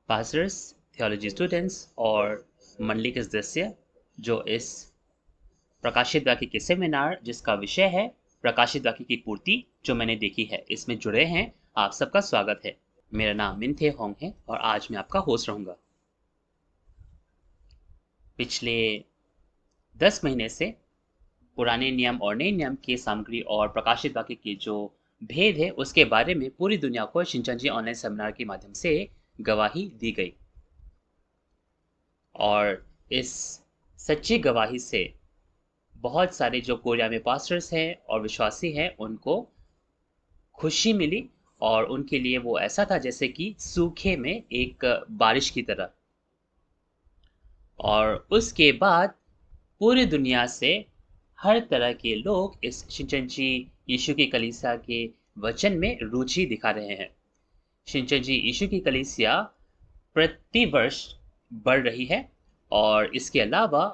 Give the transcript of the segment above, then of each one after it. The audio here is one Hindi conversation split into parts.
पास्टर्स, थियोलॉजी स्टूडेंट्स और मंडली के सदस्य जो इस प्रकाशित वाक्य के सेमिनार जिसका विषय है प्रकाशित वाक्य की पूर्ति जो मैंने देखी है इसमें जुड़े हैं, आप सबका स्वागत है। मेरा नाम मिनथे होंग है और आज मैं आपका होस्ट रहूंगा। पिछले 10 महीने से पुराने नियम और नए नियम की सामग्री और प्रकाशित वाक्य के जो भेद है उसके बारे में पूरी दुनिया को शिनचैन जी ऑनलाइन सेमिनार के माध्यम से गवाही दी गई और इस सच्ची गवाही से बहुत सारे जो कोरिया में पास्टर्स हैं और विश्वासी हैं उनको खुशी मिली और उनके लिए वो ऐसा था जैसे कि सूखे में एक बारिश की तरह। और उसके बाद पूरी दुनिया से हर तरह के लोग इस शिनचैन यीशु की कलीसिया के वचन में रुचि दिखा रहे हैं। शिनचैन यीशु की कलीसिया प्रति वर्ष बढ़ रही है और इसके अलावा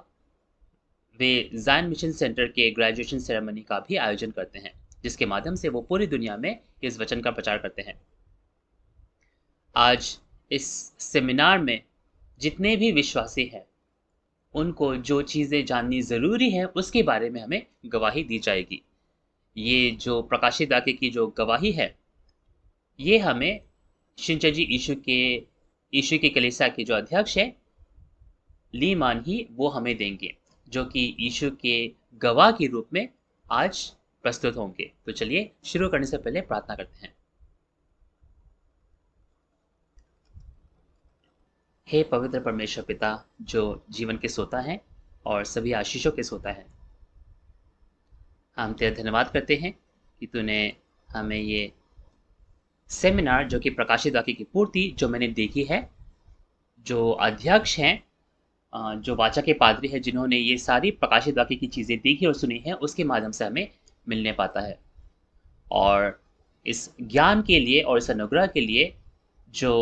वे ज़ायन मिशन सेंटर के ग्रेजुएशन सेरेमनी का भी आयोजन करते हैं जिसके माध्यम से वो पूरी दुनिया में इस वचन का प्रचार करते हैं। आज इस सेमिनार में जितने भी विश्वासी हैं उनको जो चीज़ें जाननी ज़रूरी है उसके बारे में हमें गवाही दी जाएगी। ये जो प्रकाशित वाक्य की जो गवाही है ये हमें शिनचैन यीशु की कलीसिया के जो अध्यक्ष है ली मान ही वो हमें देंगे जो कि यीशु के गवाह के रूप में आज प्रस्तुत होंगे। तो चलिए शुरू करने से पहले प्रार्थना करते हैं। हे पवित्र परमेश्वर पिता जो जीवन के सोता है और सभी आशीषों के सोता है, हम तेरा धन्यवाद करते हैं कि तूने हमें ये सेमिनार जो कि प्रकाशित वाक्य की पूर्ति जो मैंने देखी है, जो अध्यक्ष हैं जो वाचा के पादरी हैं जिन्होंने ये सारी प्रकाशित वाक्य की चीज़ें देखी और सुनी है उसके माध्यम से हमें मिलने पाता है। और इस ज्ञान के लिए और इस अनुग्रह के लिए जो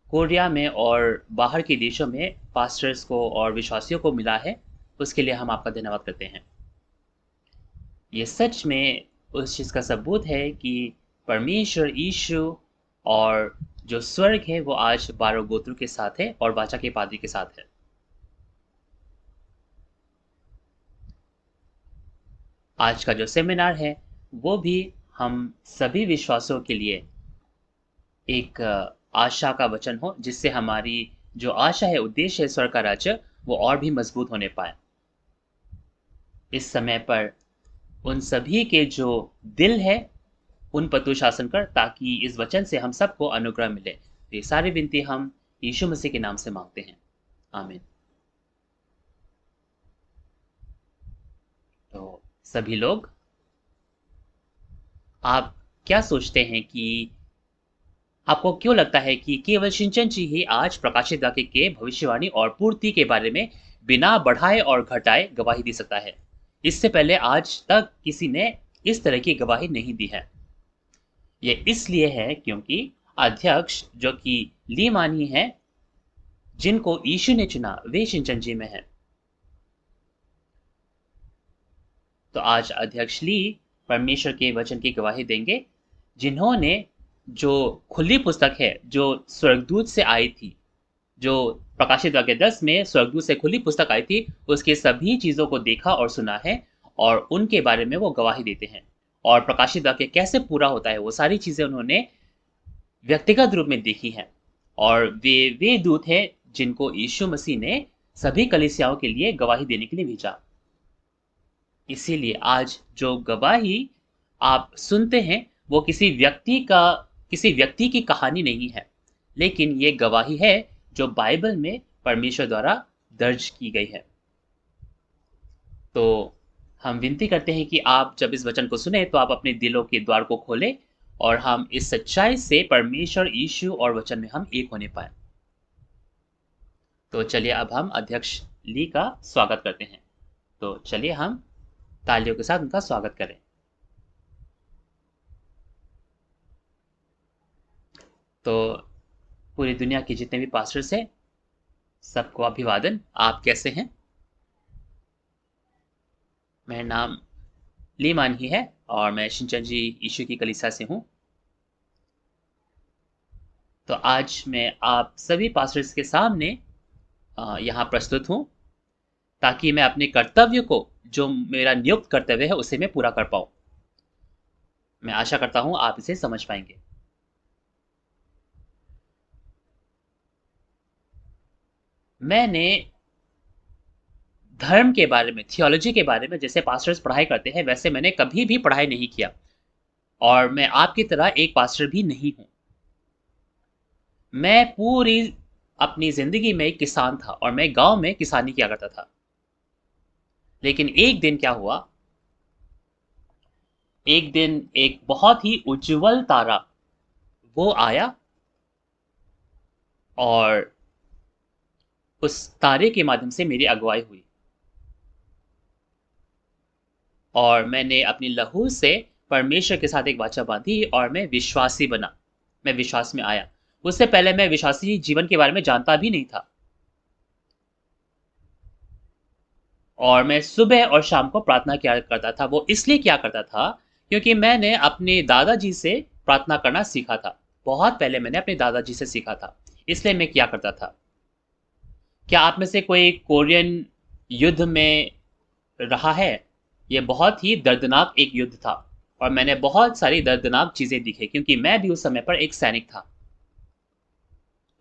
कोरिया में और बाहर के देशों में पास्टर्स को और विश्वासियों को मिला है उसके लिए हम आपका धन्यवाद करते हैं। ये सच में उस चीज़ का सबूत है कि परमेश्वर यीशु और जो स्वर्ग है वो आज 12 गोत्रों के साथ है और वाचा के पादरी के साथ है। आज का जो सेमिनार है वो भी हम सभी विश्वासों के लिए एक आशा का वचन हो जिससे हमारी जो आशा है उद्देश्य है स्वर्ग का राज्य वो और भी मजबूत होने पाए। इस समय पर उन सभी के जो दिल है उन पर तू शासन कर ताकि इस वचन से हम सबको अनुग्रह मिले। ये सारी विनती हम यीशु मसीह के नाम से मांगते हैं, आमीन। तो सभी लोग आप क्या सोचते हैं कि आपको क्यों लगता है कि केवल शिनचैन ही आज प्रकाशित वाक्य के भविष्यवाणी और पूर्ति के बारे में बिना बढ़ाए और घटाए गवाही दे सकता है? इससे पहले आज तक किसी ने इस तरह की गवाही नहीं दी है। यह इसलिए है क्योंकि अध्यक्ष जो कि ली मानी है जिनको यीशु ने चुना वे शिनचैन में हैं। तो आज अध्यक्ष ली परमेश्वर के वचन की गवाही देंगे जिन्होंने जो खुली पुस्तक है जो स्वर्गदूत से आई थी, जो प्रकाशित वाक्य 10 में स्वर्गदूत से खुली पुस्तक आई थी उसके सभी चीज़ों को देखा और सुना है और उनके बारे में वो गवाही देते हैं। और प्रकाशित वाक्य कैसे पूरा होता है वो सारी चीज़ें उन्होंने व्यक्तिगत रूप में देखी हैं और वे दूत हैं जिनको यीशु मसीह ने सभी कलीसियाओं के लिए गवाही देने के लिए भेजा। इसीलिए आज जो गवाही आप सुनते हैं वो किसी व्यक्ति की कहानी नहीं है, लेकिन ये गवाही है जो बाइबल में परमेश्वर द्वारा दर्ज की गई है। तो हम विनती करते हैं कि आप जब इस वचन को सुने तो आप अपने दिलों के द्वार को खोलें और हम इस सच्चाई से परमेश्वर यीशु और वचन में हम एक होने पाए। तो चलिए अब हम अध्यक्ष ली का स्वागत करते हैं। तो चलिए हम तालियों के साथ उनका स्वागत करें। तो पूरी दुनिया के जितने भी पास्टर्स हैं सबको अभिवादन। आप कैसे हैं? मेरा नाम ली मान ही है और मैं शिनचैन यीशु की कलीसिया से हूँ। तो आज मैं आप सभी पास्टर्स के सामने यहाँ प्रस्तुत हूँ, ताकि मैं अपने कर्तव्य को, जो मेरा नियुक्त कर्तव्य है, उसे मैं पूरा कर पाऊँ। मैं आशा करता हूँ आप इसे समझ पाएंगे। मैंने धर्म के बारे में, थियोलॉजी के बारे में जैसे पास्टर्स पढ़ाई करते हैं, वैसे मैंने कभी भी पढ़ाई नहीं किया, और मैं आपकी तरह एक पास्टर भी नहीं हूँ। मैं पूरी अपनी ज़िंदगी में एक किसान था, और मैं गाँव में किसानी किया करता था। लेकिन एक दिन क्या हुआ, एक दिन एक बहुत ही उज्जवल तारा वो आया, और उस तारे के माध्यम से मेरी अगुवाई हुई, और मैंने अपनी लहू से परमेश्वर के साथ एक वाचा बांधी, और मैं विश्वासी बना, मैं विश्वास में आया। उससे पहले मैं विश्वासी जीवन के बारे में जानता भी नहीं था, और मैं सुबह और शाम को प्रार्थना किया करता था। वो इसलिए किया करता था क्योंकि मैंने अपने दादाजी से प्रार्थना करना सीखा था। बहुत पहले मैंने अपने दादाजी से सीखा था, इसलिए मैं किया करता था। क्या आप में से कोई कोरियन युद्ध में रहा है? ये बहुत ही दर्दनाक एक युद्ध था, और मैंने बहुत सारी दर्दनाक चीजें दिखी, क्योंकि मैं भी उस समय पर एक सैनिक था।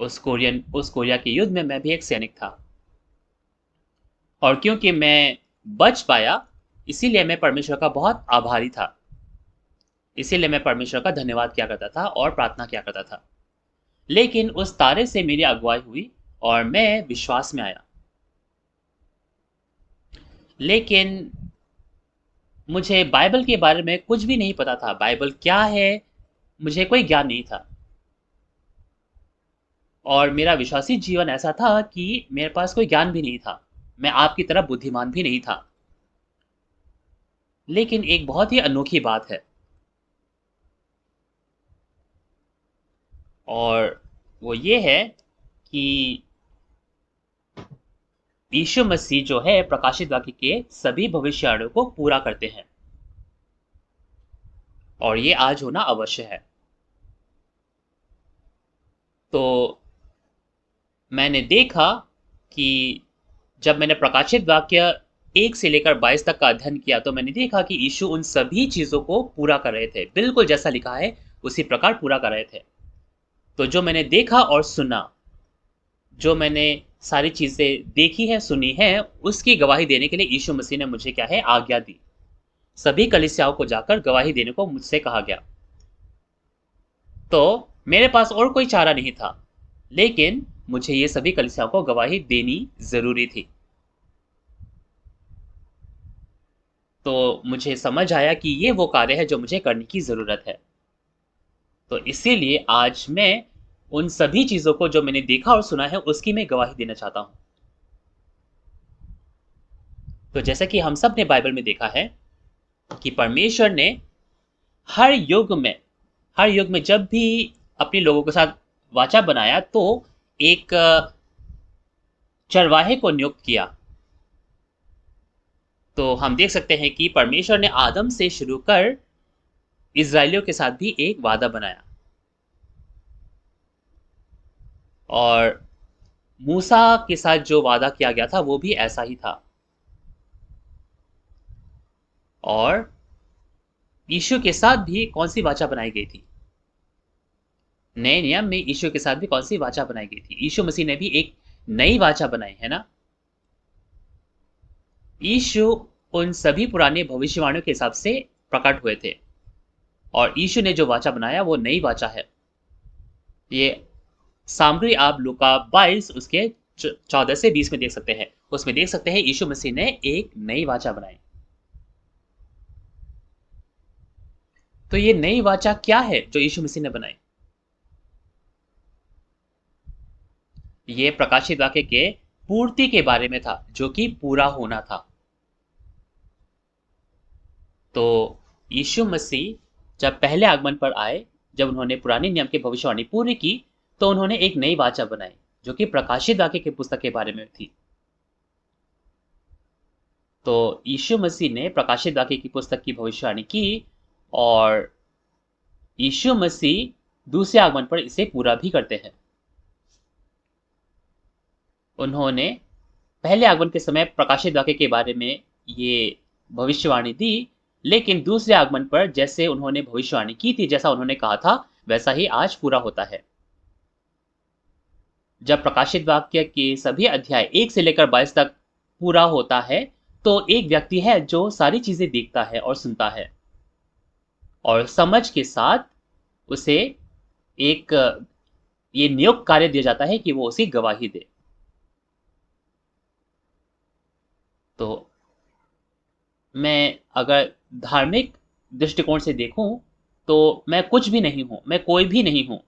उस कोरिया के युद्ध में मैं भी एक सैनिक था, और क्योंकि मैं बच पाया, इसीलिए मैं परमेश्वर का बहुत आभारी था। इसीलिए मैं परमेश्वर का धन्यवाद किया करता था और प्रार्थना किया करता था। लेकिन उस तारे से मेरी अगुवाई हुई, और मैं विश्वास में आया। लेकिन मुझे बाइबल के बारे में कुछ भी नहीं पता था। बाइबल क्या है, मुझे कोई ज्ञान नहीं था, और मेरा विश्वासी जीवन ऐसा था कि मेरे पास कोई ज्ञान भी नहीं था। मैं आपकी तरह बुद्धिमान भी नहीं था। लेकिन एक बहुत ही अनोखी बात है, और वो ये है कि यीशु मसीह जो है प्रकाशित वाक्य के सभी भविष्यवाणियों को पूरा करते हैं, और ये आज होना अवश्य है। तो मैंने देखा कि जब मैंने प्रकाशित वाक्य 1 से लेकर 22 तक का अध्ययन किया, तो मैंने देखा कि यीशु उन सभी चीज़ों को पूरा कर रहे थे। बिल्कुल जैसा लिखा है उसी प्रकार पूरा कर रहे थे। तो जो मैंने देखा और सुना, जो मैंने सारी चीज़ें देखी हैं, सुनी हैं, उसकी गवाही देने के लिए यीशु मसीह ने मुझे क्या है, आज्ञा दी। सभी कलीसियाओं को जाकर गवाही देने को मुझसे कहा गया। तो मेरे पास और कोई चारा नहीं था, लेकिन मुझे ये सभी कलीसियाओं को गवाही देनी ज़रूरी थी। तो मुझे समझ आया कि ये वो कार्य है जो मुझे करने की ज़रूरत है। तो इसीलिए आज मैं उन सभी चीज़ों को जो मैंने देखा और सुना है, उसकी मैं गवाही देना चाहता हूँ। तो जैसा कि हम सब ने बाइबल में देखा है कि परमेश्वर ने हर युग में हर युग में जब भी अपने लोगों के साथ वाचा बनाया, तो एक चरवाहे को नियुक्त किया। तो हम देख सकते हैं कि परमेश्वर ने आदम से शुरू कर इज़राइलियों के साथ भी एक वादा बनाया, और मूसा के साथ जो वादा किया गया था वो भी ऐसा ही था। और यीशु के साथ भी कौन सी वाचा बनाई गई थी? नए नियम में यीशु के साथ भी कौन सी वाचा बनाई गई थी? यीशु मसीह ने भी एक नई वाचा बनाई है ना। यीशु उन सभी पुराने भविष्यवाणियों के हिसाब से प्रकट हुए थे, और यीशु ने जो वाचा बनाया वो नई वाचा है। ये सामग्री आप लूका 22 उसके 14 से 20 में देख सकते हैं। उसमें देख सकते हैं यीशु मसीह ने एक नई वाचा बनाई। तो ये नई वाचा क्या है जो यीशु मसीह ने बनाई? ये प्रकाशित वाक्य के पूर्ति के बारे में था, जो कि पूरा होना था। तो यीशु मसीह जब पहले आगमन पर आए, जब उन्होंने पुराने नियम की भविष्यवाणी पूरी की, तो उन्होंने एक नई वाचा बनाई, जो कि प्रकाशित वाक्य की पुस्तक के बारे में थी। तो यीशु मसीह ने प्रकाशित वाक्य की पुस्तक की भविष्यवाणी की, और यीशु मसीह दूसरे आगमन पर इसे पूरा भी करते हैं। उन्होंने पहले आगमन के समय प्रकाशित वाक्य के बारे में ये भविष्यवाणी दी, लेकिन दूसरे आगमन पर जैसे उन्होंने भविष्यवाणी की थी, जैसा उन्होंने कहा था, वैसा ही आज पूरा होता है। जब प्रकाशित वाक्य के सभी अध्याय 1 से लेकर 22 तक पूरा होता है, तो एक व्यक्ति है जो सारी चीजें देखता है और सुनता है, और समझ के साथ उसे एक ये नियुक्त कार्य दिया जाता है कि वो उसकी गवाही दे। तो मैं अगर धार्मिक दृष्टिकोण से देखूं, तो मैं कुछ भी नहीं हूं, मैं कोई भी नहीं हूं,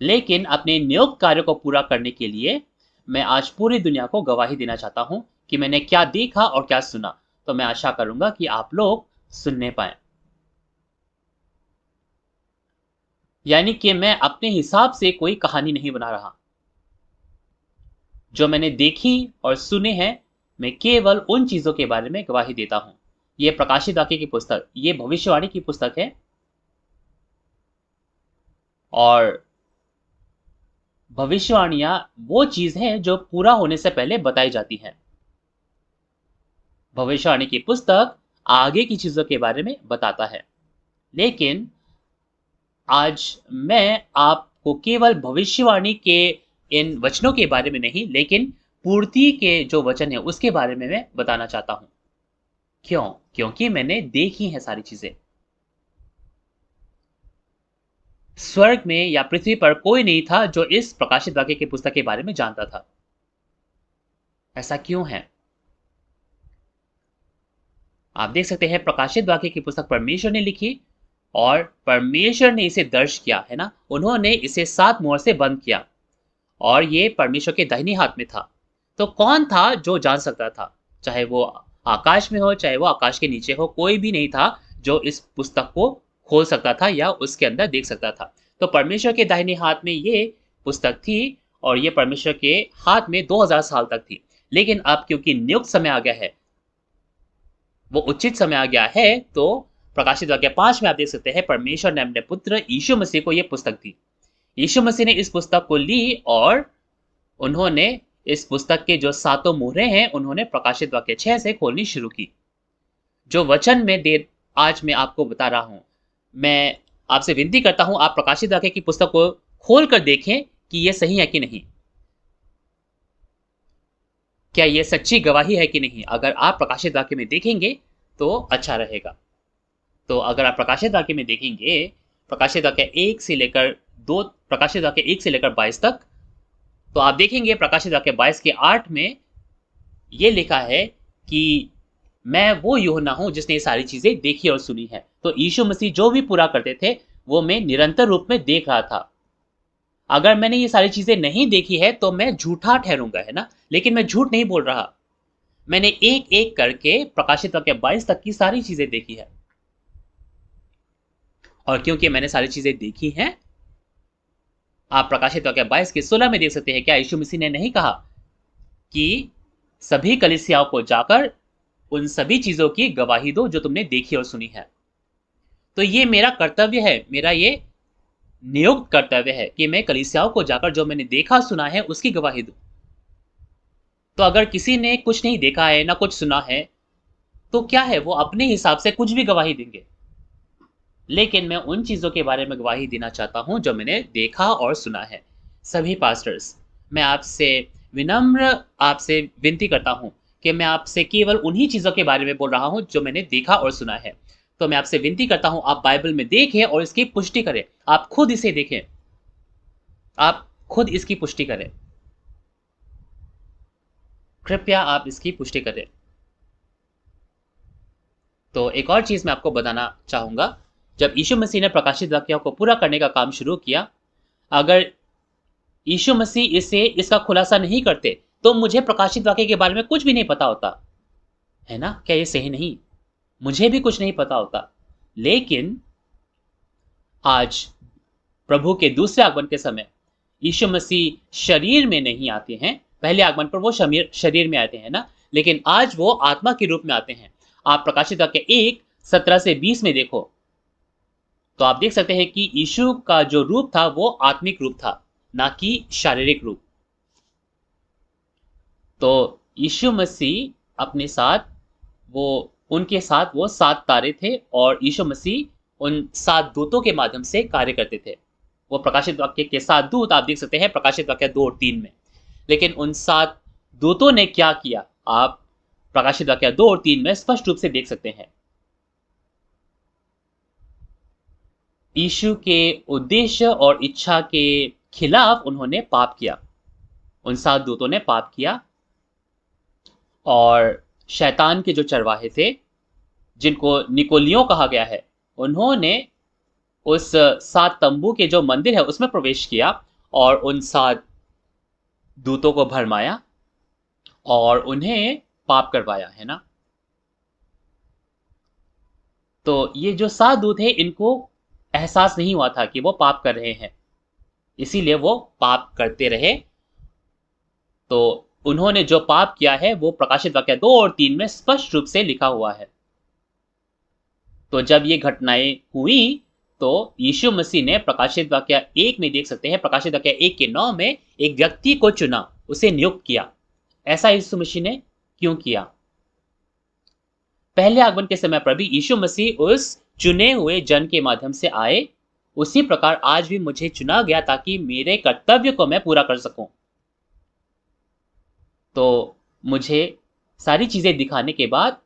लेकिन अपने नियुक्त कार्य को पूरा करने के लिए मैं आज पूरी दुनिया को गवाही देना चाहता हूं कि मैंने क्या देखा और क्या सुना। तो मैं आशा करूंगा कि आप लोग सुनने पाए। यानी कि मैं अपने हिसाब से कोई कहानी नहीं बना रहा। जो मैंने देखी और सुने हैं, मैं केवल उन चीजों के बारे में गवाही देता हूं। यह प्रकाशित वाक्य की पुस्तक, ये भविष्यवाणी की पुस्तक है, और भविष्यवाणियां वो चीज है जो पूरा होने से पहले बताई जाती हैं। भविष्यवाणी की पुस्तक आगे की चीजों के बारे में बताता है, लेकिन आज मैं आपको केवल भविष्यवाणी के इन वचनों के बारे में नहीं, लेकिन पूर्ति के जो वचन है उसके बारे में मैं बताना चाहता हूं। क्यों? क्योंकि मैंने देखी है सारी चीजें। स्वर्ग में या पृथ्वी पर कोई नहीं था जो इस प्रकाशित वाक्य की पुस्तक के बारे में जानता था। ऐसा क्यों है? आप देख सकते हैं, प्रकाशित वाक्य की पुस्तक परमेश्वर ने लिखी और परमेश्वर ने इसे दर्ज किया, है ना। उन्होंने इसे 7 मोहर से बंद किया, और ये परमेश्वर के दाहिने हाथ में था। तो कौन था जो जान सकता था? चाहे वो आकाश में हो, चाहे वो आकाश के नीचे हो, कोई भी नहीं था जो इस पुस्तक को खोल सकता था या उसके अंदर देख सकता था। तो परमेश्वर के दाहिने हाथ में ये पुस्तक थी, और ये परमेश्वर के हाथ में 2000 साल तक थी। लेकिन अब क्योंकि नियुक्त समय आ गया है, वो उचित समय आ गया है, तो प्रकाशित वाक्य 5 में आप देख सकते हैं, परमेश्वर ने अपने पुत्र यीशु मसीह को यह पुस्तक दी। यीशु मसीह ने इस पुस्तक को ली, और उन्होंने इस पुस्तक के जो 7 मोहरें हैं, उन्होंने प्रकाशित वाक्य 6 से खोलनी शुरू की। जो वचन में आज मैं आपको बता रहा हूं, मैं आपसे विनती करता हूं, आप प्रकाशित वाक्य की पुस्तक को खोल कर देखें कि यह सही है कि नहीं, क्या यह सच्ची गवाही है कि नहीं। अगर आप प्रकाशित वाक्य में देखेंगे तो अच्छा रहेगा। तो अगर आप प्रकाशित वाक्य में देखेंगे, प्रकाशित वाक्य 1 से लेकर 2, प्रकाशित वाक्य 1 से लेकर 22 तक, तो आप देखेंगे प्रकाशित वाक्य 22 के 8 में यह लिखा है कि मैं वो यूहन्ना हूं जिसने ये सारी चीजें देखी और सुनी है। तो यीशु मसीह जो भी पूरा करते थे, वो मैं निरंतर रूप में देख रहा था। अगर मैंने ये सारी चीजें नहीं देखी है तो मैं झूठा ठहरूंगा, है ना। लेकिन मैं झूठ नहीं बोल रहा, मैंने एक एक करके प्रकाशित वाक्य 22 तक की सारी चीजें देखी है। और क्योंकि मैंने सारी चीजें देखी हैं, आप प्रकाशित वाक्य 22 के 16 में देख सकते हैं, क्या यीशु मसीह ने नहीं कहा कि सभी कलीसियाओं को जाकर उन सभी चीजों की गवाही दो जो तुमने देखी और सुनी है। तो ये मेरा कर्तव्य है, मेरा ये नियुक्त कर्तव्य है कि मैं कलीसियाओं को जाकर जो मैंने देखा सुना है उसकी गवाही दूं। तो अगर किसी ने कुछ नहीं देखा है, ना कुछ सुना है, तो क्या है, वो अपने हिसाब से कुछ भी गवाही देंगे। लेकिन मैं उन चीजों के बारे में गवाही देना चाहता हूं जो मैंने देखा और सुना है। सभी पास्टर्स, मैं आपसे विनम्र आपसे विनती करता हूं कि मैं आपसे केवल उन्हीं चीजों के बारे में बोल रहा हूं जो मैंने देखा और सुना है। तो मैं आपसे विनती करता हूं, आप बाइबल में देखें और इसकी पुष्टि करें। आप खुद इसे देखें, आप खुद इसकी पुष्टि करें। कृपया आप इसकी पुष्टि करें। तो एक और चीज मैं आपको बताना चाहूंगा, जब यीशु मसीह ने प्रकाशित वाक्यों को पूरा करने का काम शुरू किया, अगर यीशु मसीह इसका खुलासा नहीं करते, तो मुझे प्रकाशित वाक्य के बारे में कुछ भी नहीं पता होता, है ना। क्या ये सही नहीं? मुझे भी कुछ नहीं पता होता। लेकिन आज प्रभु के दूसरे आगमन के समय यीशु मसीह शरीर में नहीं आते हैं। पहले आगमन पर वो शरीर में आते हैं ना, लेकिन आज वो आत्मा के रूप में आते हैं। आप प्रकाशित वाक्य 1:17 से 20 में देखो, तो आप देख सकते हैं कि यीशु का जो रूप था वो आत्मिक रूप था, ना कि शारीरिक रूप। तो यीशु मसीह अपने साथ वो उनके साथ वो 7 तारे थे और यीशु मसीह उन 7 दूतों के माध्यम से कार्य करते थे। वो प्रकाशित वाक्य के 7 दूत आप देख सकते हैं प्रकाशित वाक्य 2 और 3 में। लेकिन उन 7 दूतों ने क्या किया, आप प्रकाशित वाक्य 2 और 3 में स्पष्ट रूप से देख सकते हैं। यीशु के उद्देश्य और इच्छा के खिलाफ उन्होंने पाप किया। उन 7 दूतों ने पाप किया और शैतान के जो चरवाहे थे, जिनको निकोलियों कहा गया है, उन्होंने उस 7 तंबू के जो मंदिर है उसमें प्रवेश किया और उन 7 दूतों को भरमाया और उन्हें पाप करवाया, है ना? तो ये जो 7 दूत है इनको एहसास नहीं हुआ था कि वो पाप कर रहे हैं, इसीलिए वो पाप करते रहे। तो उन्होंने जो पाप किया है वो प्रकाशित वाक्य 2 और 3 में स्पष्ट रूप से लिखा हुआ है। तो जब ये घटनाएं हुई तो यीशु मसीह ने प्रकाशित वाक्य 1 में देख सकते हैं, प्रकाशित वाक्य 1 के 9 में एक व्यक्ति को चुना, उसे नियुक्त किया। ऐसा यीशु मसीह ने क्यों किया? पहले आगमन के समय पर भी यीशु मसीह उस चुने हुए जन के माध्यम से आए, उसी प्रकार आज भी मुझे चुना गया ताकि मेरे कर्तव्य को मैं पूरा कर सकूं। तो मुझे सारी चीजें दिखाने के बाद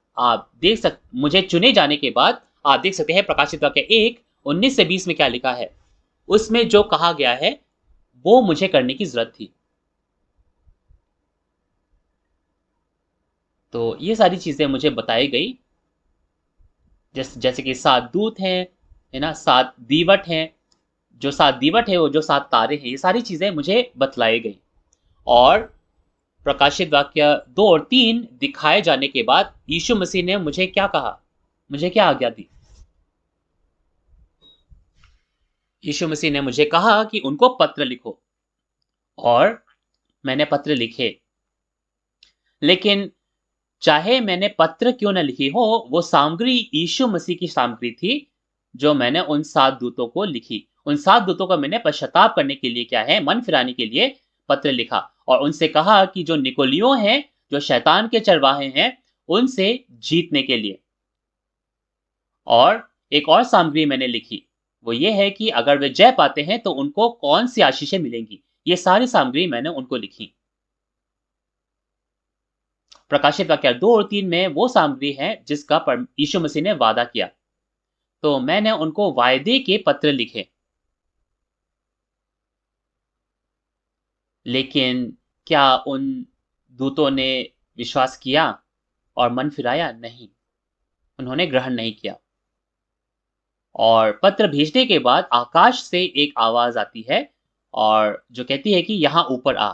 मुझे चुने जाने के बाद आप देख सकते हैं प्रकाशित वाक्य 1 19 से 20 में क्या लिखा है। उसमें जो कहा गया है वो मुझे करने की जरूरत थी। तो ये सारी चीजें मुझे बताई गई, जैसे कि 7 दूत हैं, है ना, 7 दीवट हैं, जो 7 दीवट है वो जो 7 तारे हैं, ये सारी चीजें मुझे बतलाई गई। और प्रकाशित वाक्य 2 और 3 दिखाए जाने के बाद यीशु मसीह ने मुझे क्या कहा, मुझे क्या आज्ञा दी? यीशु मसीह ने मुझे कहा कि उनको पत्र लिखो, और मैंने पत्र लिखे। लेकिन चाहे मैंने पत्र क्यों न लिखी हो, वो सामग्री यीशु मसीह की सामग्री थी जो मैंने उन 7 दूतों को लिखी। उन 7 दूतों को मैंने पश्चाताप करने के लिए क्या है, मन फिराने के लिए पत्र लिखा और उनसे कहा कि जो निकोलियों हैं, जो शैतान के चरवाहे हैं, उनसे जीतने के लिए। और एक और सामग्री मैंने लिखी, वो ये है कि अगर वे जय पाते हैं तो उनको कौन सी आशीषें मिलेंगी। ये सारी सामग्री मैंने उनको लिखी। प्रकाशित वाक्य 2 और 3 में वो सामग्री है जिसका यीशु मसीह ने वादा किया। तो मैंने उनको वायदे के पत्र लिखे। लेकिन क्या उन दूतों ने विश्वास किया और मन फिराया? नहीं, उन्होंने ग्रहण नहीं किया। और पत्र भेजने के बाद आकाश से एक आवाज आती है और जो कहती है कि यहां ऊपर आ।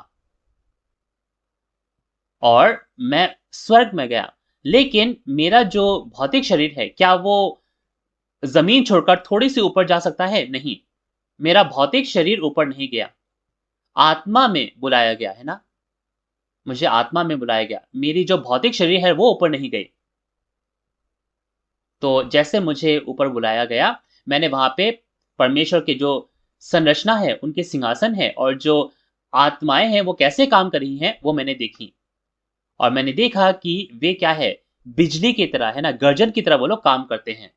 और मैं स्वर्ग में गया, लेकिन मेरा जो भौतिक शरीर है, क्या वो जमीन छोड़कर थोड़ी सी ऊपर जा सकता है? नहीं, मेरा भौतिक शरीर ऊपर नहीं गया, आत्मा में बुलाया गया, है ना, मुझे आत्मा में बुलाया गया। मेरी जो भौतिक शरीर है वो ऊपर नहीं गई। तो जैसे मुझे ऊपर बुलाया गया, मैंने वहां पे परमेश्वर के जो संरचना है, उनके सिंहासन है और जो आत्माएं हैं वो कैसे काम कर रही हैं वो मैंने देखी। और मैंने देखा कि वे क्या है, बिजली की तरह, है ना, गर्जन की तरह वो लोग काम करते हैं।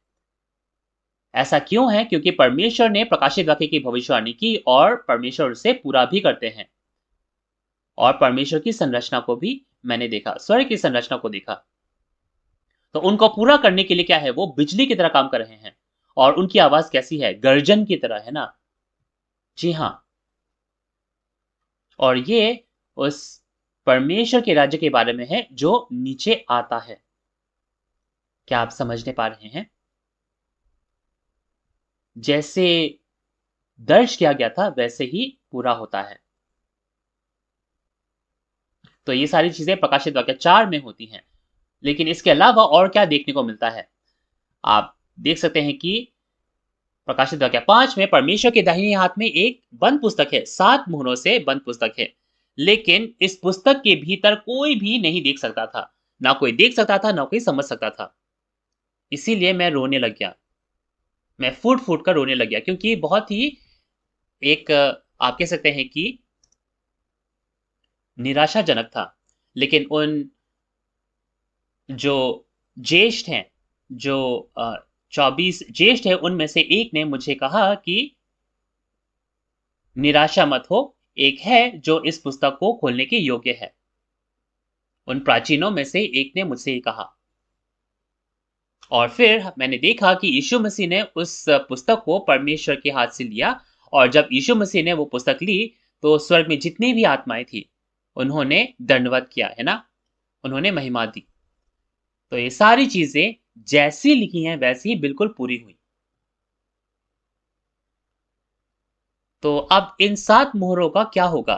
ऐसा क्यों है? क्योंकि परमेश्वर ने प्रकाशित वाक्य की भविष्यवाणी की और परमेश्वर उसे पूरा भी करते हैं। और परमेश्वर की संरचना को भी मैंने देखा, स्वर्ग की संरचना को देखा। तो उनको पूरा करने के लिए क्या है, वो बिजली की तरह काम कर रहे हैं। और उनकी आवाज कैसी है? गर्जन की तरह, है ना। जी हाँ। और ये उस परमेश्वर के राज्य के बारे में है जो नीचे आता है। क्या आप समझने पा रहे हैं? जैसे दर्ज किया गया था वैसे ही पूरा होता है। तो ये सारी चीजें प्रकाशित वाक्य 4 में होती हैं। लेकिन इसके अलावा और क्या देखने को मिलता है? आप देख सकते हैं कि प्रकाशित वाक्य 5 में परमेश्वर के दाहिने हाथ में एक बंद पुस्तक है, 7 मुहरों से बंद पुस्तक है। लेकिन इस पुस्तक के भीतर कोई भी नहीं देख सकता था, ना कोई देख सकता था, ना कोई समझ सकता था। इसीलिए मैं रोने लग गया। मैं फूट फूट कर रोने लग गया, क्योंकि बहुत ही एक आप कह सकते हैं कि निराशाजनक था। लेकिन उन जो ज्येष्ठ हैं, जो 24 ज्येष्ठ हैं, उनमें से एक ने मुझे कहा कि निराशा मत हो, एक है जो इस पुस्तक को खोलने के योग्य है। उन प्राचीनों में से एक ने मुझसे ये कहा। और फिर मैंने देखा कि यीशु मसीह ने उस पुस्तक को परमेश्वर के हाथ से लिया, और जब यीशु मसीह ने वो पुस्तक ली, तो स्वर्ग में जितनी भी आत्माएं थी, उन्होंने दंडवत किया, है ना? उन्होंने महिमा दी। तो ये सारी चीजें जैसी लिखी हैं वैसी ही बिल्कुल पूरी हुई। तो अब इन 7 मोहरों का क्या होगा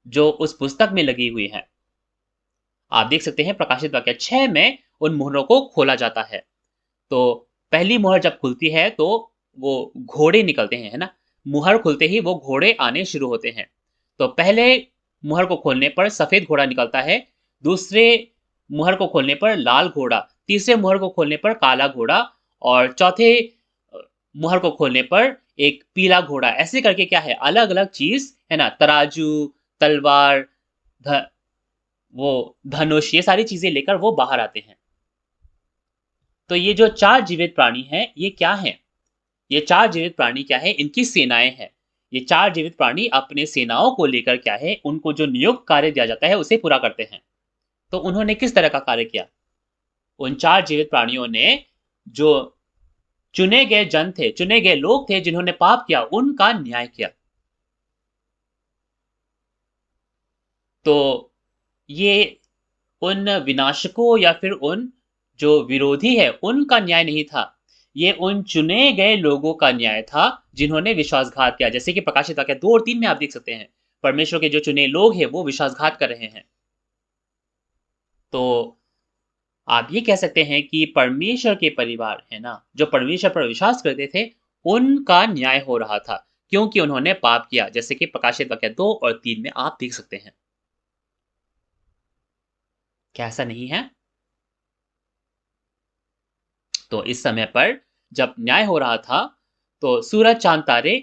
जो उस पुस्तक में लगी हुई हैं? आप देख सकते हैं प्रकाशित वाक्य 6 में उन मोहरों को खोला जाता है। तो पहली मुहर जब खुलती है तो वो घोड़े निकलते हैं, है ना? मुहर खुलते ही वो घोड़े आने शुरू होते हैं। तो पहले मुहर को खोलने पर सफेद घोड़ा निकलता है, दूसरे मुहर को खोलने पर लाल घोड़ा, तीसरे मुहर को खोलने पर काला घोड़ा, और चौथे मुहर को खोलने पर एक पीला घोड़ा। ऐसे करके क्या है, अलग अलग चीज, है ना? तराजू, तलवार, वो धनुष, ये सारी चीजें लेकर वो बाहर आते हैं। तो ये जो 4 जीवित प्राणी हैं, ये क्या हैं? ये 4 जीवित प्राणी क्या है? इनकी सेनाएं हैं। ये 4 जीवित प्राणी अपने सेनाओं को लेकर क्या है, उनको जो नियुक्त कार्य दिया जाता है उसे पूरा करते हैं। तो उन्होंने किस तरह का कार्य किया? उन 4 जीवित प्राणियों ने जो चुने गए जन थे, चुने गए लोग थे जिन्होंने पाप किया, उनका न्याय किया। तो ये उन विनाशकों या फिर उन जो विरोधी है उनका न्याय नहीं था, ये उन चुने गए लोगों का न्याय था जिन्होंने विश्वासघात किया। जैसे कि प्रकाशित वाक्य 2 और 3 में आप देख सकते हैं, परमेश्वर के जो चुने लोग हैं वो विश्वासघात कर रहे हैं। तो आप ये कह सकते हैं कि परमेश्वर के परिवार, है ना, जो परमेश्वर पर विश्वास करते थे, उनका न्याय हो रहा था, क्योंकि उन्होंने पाप किया। जैसे कि प्रकाशित वाक्य 2 और 3 में आप देख सकते हैं। क्या ऐसा नहीं है? तो इस समय पर जब न्याय हो रहा था, तो सूरज, चांद, तारे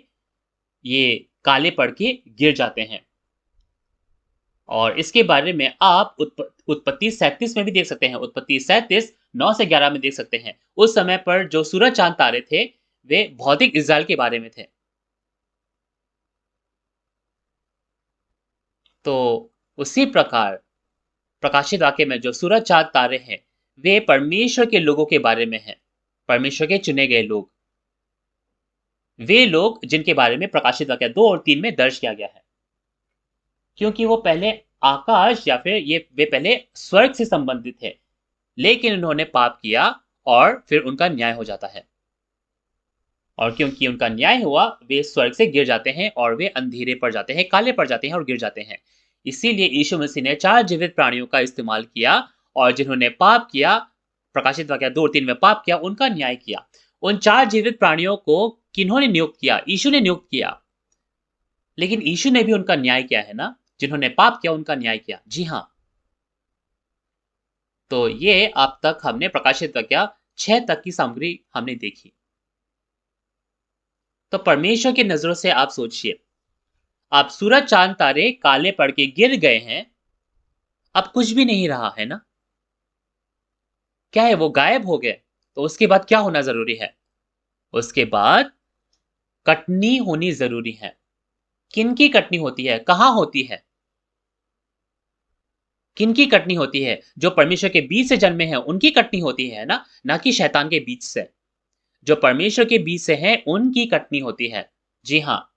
ये काले पड़ के गिर जाते हैं। और इसके बारे में आप उत्पत्ति 37 में भी देख सकते हैं। उत्पत्ति 37 9 से 11 में देख सकते हैं। उस समय पर जो सूरज, चांद, तारे थे, वे भौतिक इज़राइल के बारे में थे। तो उसी प्रकार प्रकाशित वाक्य में जो सूरज, चांद, तारे हैं, वे परमेश्वर के लोगों के बारे में हैं। परमेश्वर के चुने गए लोग, वे लोग जिनके बारे में प्रकाशित वाक्य 2 और 3 में दर्ज किया गया है। क्योंकि वो पहले आकाश या फिर ये वे पहले स्वर्ग से संबंधित थे, लेकिन उन्होंने पाप किया और फिर उनका न्याय हो जाता है। और क्योंकि उनका न्याय हुआ, वे स्वर्ग से गिर जाते हैं और वे अंधेरे पड़ जाते हैं, काले पड़ जाते हैं और गिर जाते हैं। इसीलिए यीशु मसीह ने 4 जीवित प्राणियों का इस्तेमाल किया, और जिन्होंने पाप किया, प्रकाशित वाक्य 2 और 3 में पाप किया, उनका न्याय किया। उन 4 जीवित प्राणियों को किन्होंने नियुक्त किया? यीशु ने नियुक्त किया। लेकिन यीशु ने भी उनका न्याय किया, है ना? जिन्होंने पाप किया उनका न्याय किया। जी हाँ। तो ये अब तक हमने प्रकाशित वाक्य 6 तक की सामग्री हमने देखी। तो परमेश्वर की नजरों से आप सोचिए, आप सूरज, चांद, तारे काले पड़ के गिर गए हैं, अब कुछ भी नहीं रहा, है ना? क्या है, वो गायब हो गए। तो उसके बाद क्या होना जरूरी है? उसके बाद कटनी होनी जरूरी है। किनकी कटनी होती है? कहां होती है? किनकी कटनी होती है? जो परमेश्वर के बीच से जन्मे हैं उनकी कटनी होती है ना, ना कि शैतान के बीच से। जो परमेश्वर के बीच से हैं उनकी कटनी होती है। जी हाँ,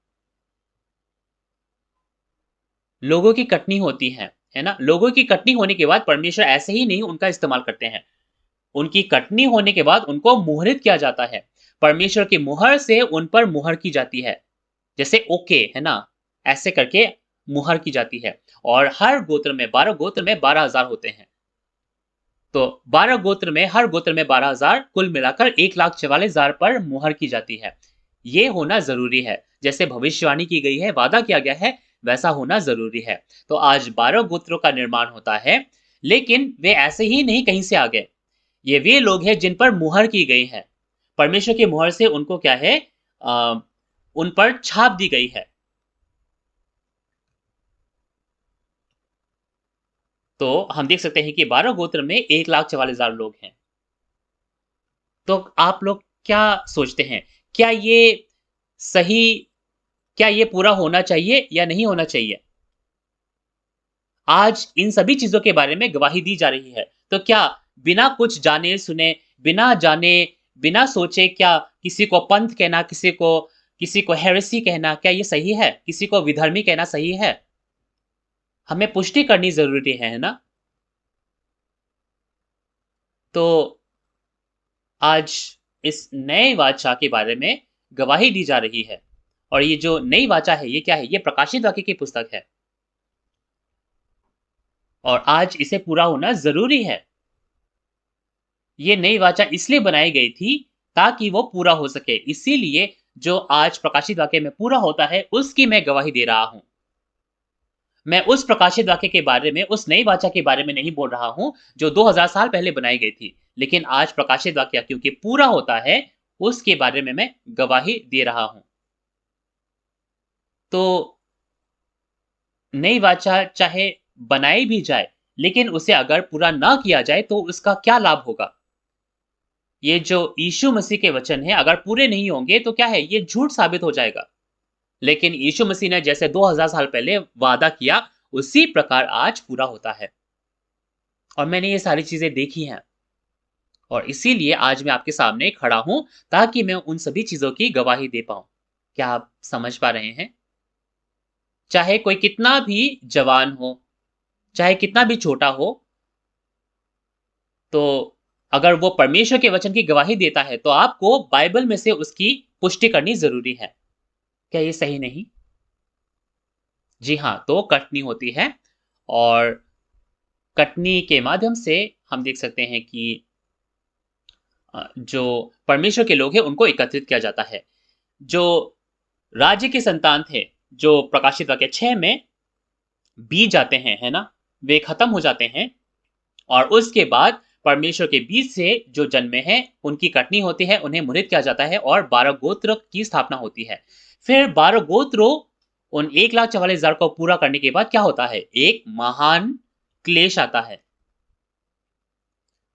लोगों की कटनी होती है ना? लोगों की कटनी होने के बाद परमेश्वर ऐसे ही नहीं उनका इस्तेमाल करते हैं। उनकी कटनी होने के बाद उनको मुहरित किया जाता है। परमेश्वर की मुहर से उन पर मुहर की जाती है। जैसे ओके, है ना? ऐसे करके मुहर की जाती है। और हर गोत्र में 12 गोत्र में 12,000 होते हैं। तो 12 गोत्र में, हर गोत्र में 12,000, कुल मिलाकर 1,44,000 पर मुहर की जाती है। ये होना जरूरी है। जैसे भविष्यवाणी की गई है, वादा किया गया है, वैसा होना जरूरी है। तो आज 12 गोत्रों का निर्माण होता है, लेकिन वे ऐसे ही नहीं कहीं से आ गए। ये वे लोग हैं जिन पर मुहर की गई है। परमेश्वर की मुहर से उनको क्या है, उन पर छाप दी गई है। तो हम देख सकते हैं कि 12 गोत्र में 1,44,000 लोग हैं। तो आप लोग क्या सोचते हैं? क्या ये सही, क्या ये पूरा होना चाहिए या नहीं होना चाहिए? आज इन सभी चीज़ों के बारे में गवाही दी जा रही है। तो क्या बिना कुछ जाने-सुने, बिना जाने, बिना सोचे क्या किसी को पंथ कहना, किसी को हेरेसी कहना, क्या ये सही है? किसी को विधर्मी कहना सही है? हमें पुष्टि करनी ज़रूरी है ना? तो आज इस नए वाचा के बारे में गवाही दी जा रही है। और ये जो नई वाचा है, ये क्या है? ये प्रकाशित वाक्य की पुस्तक है। और आज इसे पूरा होना ज़रूरी है। ये नई वाचा इसलिए बनाई गई थी ताकि वो पूरा हो सके। इसीलिए जो आज प्रकाशित वाक्य में पूरा होता है, उसकी मैं गवाही दे रहा हूँ। मैं उस प्रकाशित वाक्य के बारे में, उस नई वाचा के बारे में नहीं बोल रहा हूँ, जो 2000 साल पहले बनाई गई थी। लेकिन आज प्रकाशित वाक्य क्योंकि पूरा होता है, उसके बारे में मैं गवाही दे रहा हूँ। तो नई वाचा चाहे बनाई भी जाए, लेकिन उसे अगर पूरा ना किया जाए, तो उसका क्या लाभ होगा? ये जो यीशु मसीह के वचन हैं, अगर पूरे नहीं होंगे, तो क्या है? ये झूठ साबित हो जाएगा। लेकिन यीशु मसीह ने जैसे 2000 साल पहले वादा किया, उसी प्रकार आज पूरा होता है। और मैंने ये सारी चीज़ें देखी हैं। और इसीलिए आज मैं आपके सामने खड़ा हूँ, ताकि मैं उन सभी चीज़ों की गवाही दे पाऊँ। क्या आप समझ पा रहे हैं? चाहे कोई कितना भी जवान हो, चाहे कितना भी छोटा हो, तो अगर वो परमेश्वर के वचन की गवाही देता है, तो आपको बाइबल में से उसकी पुष्टि करनी ज़रूरी है। क्या ये सही नहीं? जी हाँ, तो कटनी होती है। और कटनी के माध्यम से हम देख सकते हैं कि जो परमेश्वर के लोग हैं, उनको एकत्रित किया जाता है। जो राज्य के संतान थे, जो प्रकाशित वाक्य 6 में बीत जाते हैं, है ना? वे खत्म हो जाते हैं। और उसके बाद परमेश्वर के बीच से जो जन्मे हैं, उनकी कटनी होती है, उन्हें मुद्रित किया जाता है और 12 गोत्र की स्थापना होती है। फिर 12 गोत्रों उन 1,44,000 को पूरा करने के बाद क्या होता है? एक महान क्लेश आता है।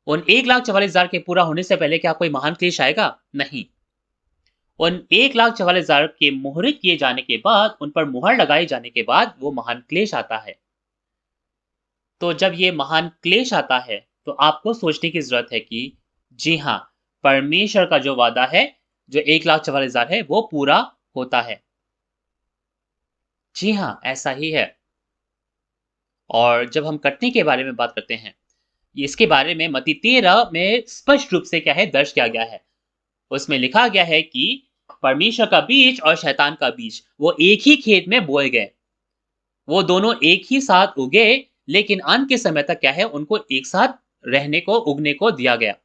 उन 1,44,000 के पूरा होने से पहले क्या कोई महान क्लेश आएगा? नहीं। उन 1,44,000 के मुहरित किए जाने के बाद, उन पर मुहर लगाए जाने के बाद, वो महान क्लेश आता है। तो जब ये महान क्लेश आता है, तो आपको सोचने की ज़रूरत है कि जी हाँ, परमेश्वर का जो वादा है, जो 1,44,000 है, वो पूरा होता है। जी हाँ, ऐसा ही है। और जब हम कटनी के बारे में बात करते हैं, इसके बारे में मत्ती 13 में स्पष्ट रूप से क्या है? दर्ज किया गया है। उसमें लिखा गया है कि परमेश्वर का बीज और शैतान का बीज, वो एक ही खेत में बोए गए। वो दोनों एक ही साथ उगे, लेकिन अंत के समय तक क्या है? उनको एक साथ रहने को, उगने को दिया गया।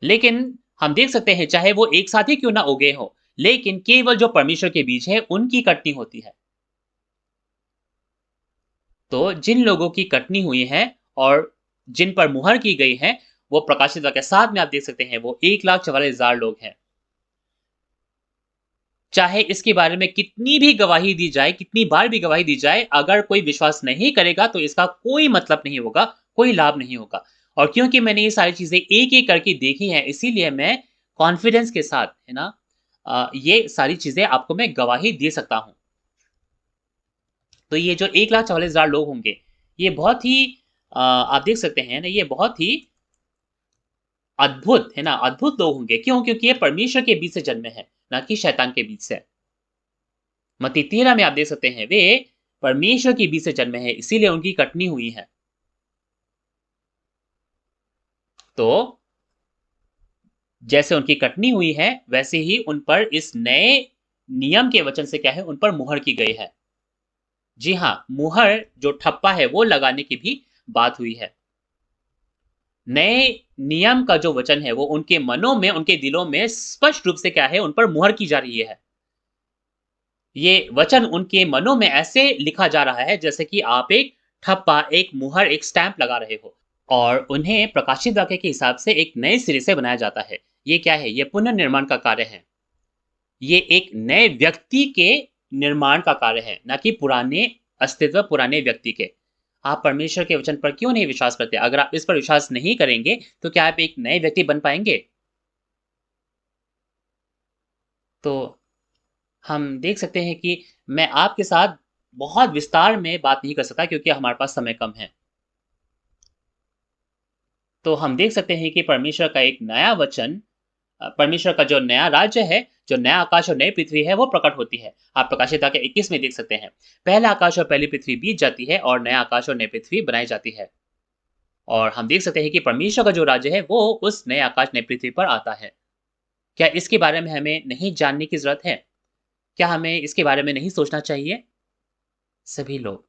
लेकिन हम देख सकते हैं, चाहे वो एक साथ ही क्यों ना उगे हों, लेकिन केवल जो परमेश्वर के बीज है, उनकी कटनी होती है। तो जिन लोगों की कटनी हुई है और जिन पर मुहर की गई है, वो प्रकाशित वाक्य 7 में आप देख सकते हैं, वो 1,44,000 लोग हैं। चाहे इसके बारे में कितनी भी गवाही दी जाए, कितनी बार भी गवाही दी जाए, अगर कोई विश्वास नहीं करेगा, तो इसका कोई मतलब नहीं होगा, कोई लाभ नहीं होगा। और क्योंकि मैंने ये सारी चीज़ें एक-एक करके देखी हैं, इसीलिए मैं कॉन्फिडेंस के साथ, है ना, ये सारी चीज़ें आपको मैं गवाही दे सकता हूँ। तो ये जो 1,44,000 लोग होंगे, ये बहुत ही आप देख सकते हैं ना, ये बहुत ही अद्भुत, है ना, अद्भुत लोग होंगे। क्यों? क्योंकि ये परमेश्वर के बीच से जन्मे हैं, ना कि शैतान के बीच से। मत्ती 13 में आप देख सकते हैं, वे परमेश्वर के बीच से जन्मे हैं, इसीलिए उनकी कटनी हुई है। तो जैसे उनकी कटनी हुई है, वैसे ही उन पर इस नए नियम के वचन से क्या है? उन पर मुहर की गई है। जी हाँ, मुहर जो ठप्पा है, वो लगाने की भी बात हुई है। नए नियम का जो वचन है, वो उनके मनों में, उनके दिलों में स्पष्ट रूप से क्या है? उन पर मुहर की जा रही है। ये वचन उनके मनों में ऐसे लिखा जा रहा है, जैसे कि आप एक ठप्पा, एक मुहर, एक स्टैम्प लगा रहे हो। और उन्हें प्रकाशित वाक्य के हिसाब से एक नए सिरे से बनाया जाता है। ये क्या है? ये पुनर्निर्माण का कार्य है। ये एक नए व्यक्ति के निर्माण का कार्य है, ना कि पुराने अस्तित्व, पुराने व्यक्ति के। आप परमेश्वर के वचन पर क्यों नहीं विश्वास करते? अगर आप इस पर विश्वास नहीं करेंगे, तो क्या आप एक नए व्यक्ति बन पाएंगे? तो हम देख सकते हैं कि मैं आपके साथ बहुत विस्तार में बात नहीं कर सकता, क्योंकि हमारे पास समय कम है। तो हम देख सकते हैं कि परमेश्वर का एक नया वचन, परमेश्वर का जो नया राज्य है, जो नया आकाश और नई पृथ्वी है, वो प्रकट होती है। आप प्रकाशित वाक्य 21 में देख सकते हैं। पहला आकाश और पहली पृथ्वी बीत जाती है और नया आकाश और नई पृथ्वी बनाई जाती है। और हम देख सकते हैं कि परमेश्वर का जो राज्य है, वो उस नए आकाश नई पृथ्वी पर आता है। क्या इसके बारे में हमें नहीं जानने की जरूरत है? क्या हमें इसके बारे में नहीं सोचना चाहिए? सभी लोग,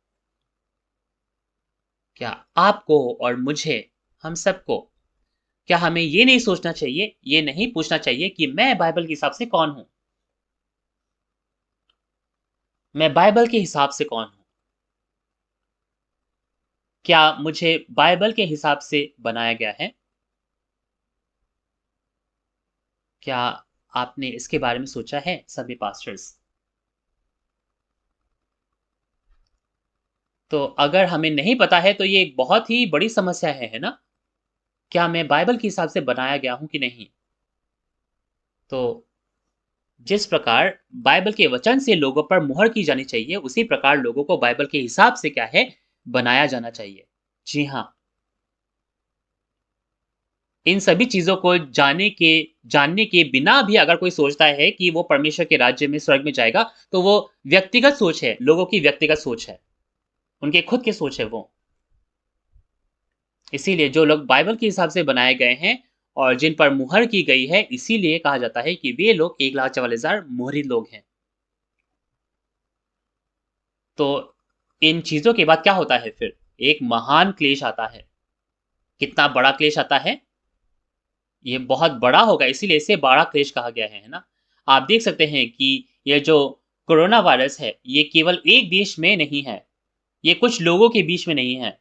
क्या आपको और मुझे, हम सबको, क्या हमें ये नहीं सोचना चाहिए, ये नहीं पूछना चाहिए कि मैं बाइबल के हिसाब से कौन हूं? मैं बाइबल के हिसाब से कौन हूं? क्या मुझे बाइबल के हिसाब से बनाया गया है? क्या आपने इसके बारे में सोचा है, सभी पास्टर्स? तो अगर हमें नहीं पता है, तो ये एक बहुत ही बड़ी समस्या है ना? क्या मैं बाइबल के हिसाब से बनाया गया हूं कि नहीं? तो जिस प्रकार बाइबल के वचन से लोगों पर मुहर की जानी चाहिए, उसी प्रकार लोगों को बाइबल के हिसाब से क्या है, बनाया जाना चाहिए। जी हाँ, इन सभी चीज़ों को जानने के बिना भी अगर कोई सोचता है कि वो परमेश्वर के राज्य में, स्वर्ग में जाएगा, तो वो व्यक्तिगत सोच है, लोगों की व्यक्तिगत सोच है, उनके खुद की सोच है वो। इसीलिए जो लोग बाइबल के हिसाब से बनाए गए हैं और जिन पर मुहर की गई है, इसीलिए कहा जाता है कि वे लोग 1,44,000 मोहरित लोग हैं। तो इन चीज़ों के बाद क्या होता है फिर? एक महान क्लेश आता है। कितना बड़ा क्लेश आता है? ये बहुत बड़ा होगा, इसीलिए इसे बड़ा क्लेश कहा गया है ना? आप देख सकते हैं कि ये जो कोरोना वायरस है, ये केवल एक देश में नहीं है, ये कुछ लोगों के बीच में नहीं है,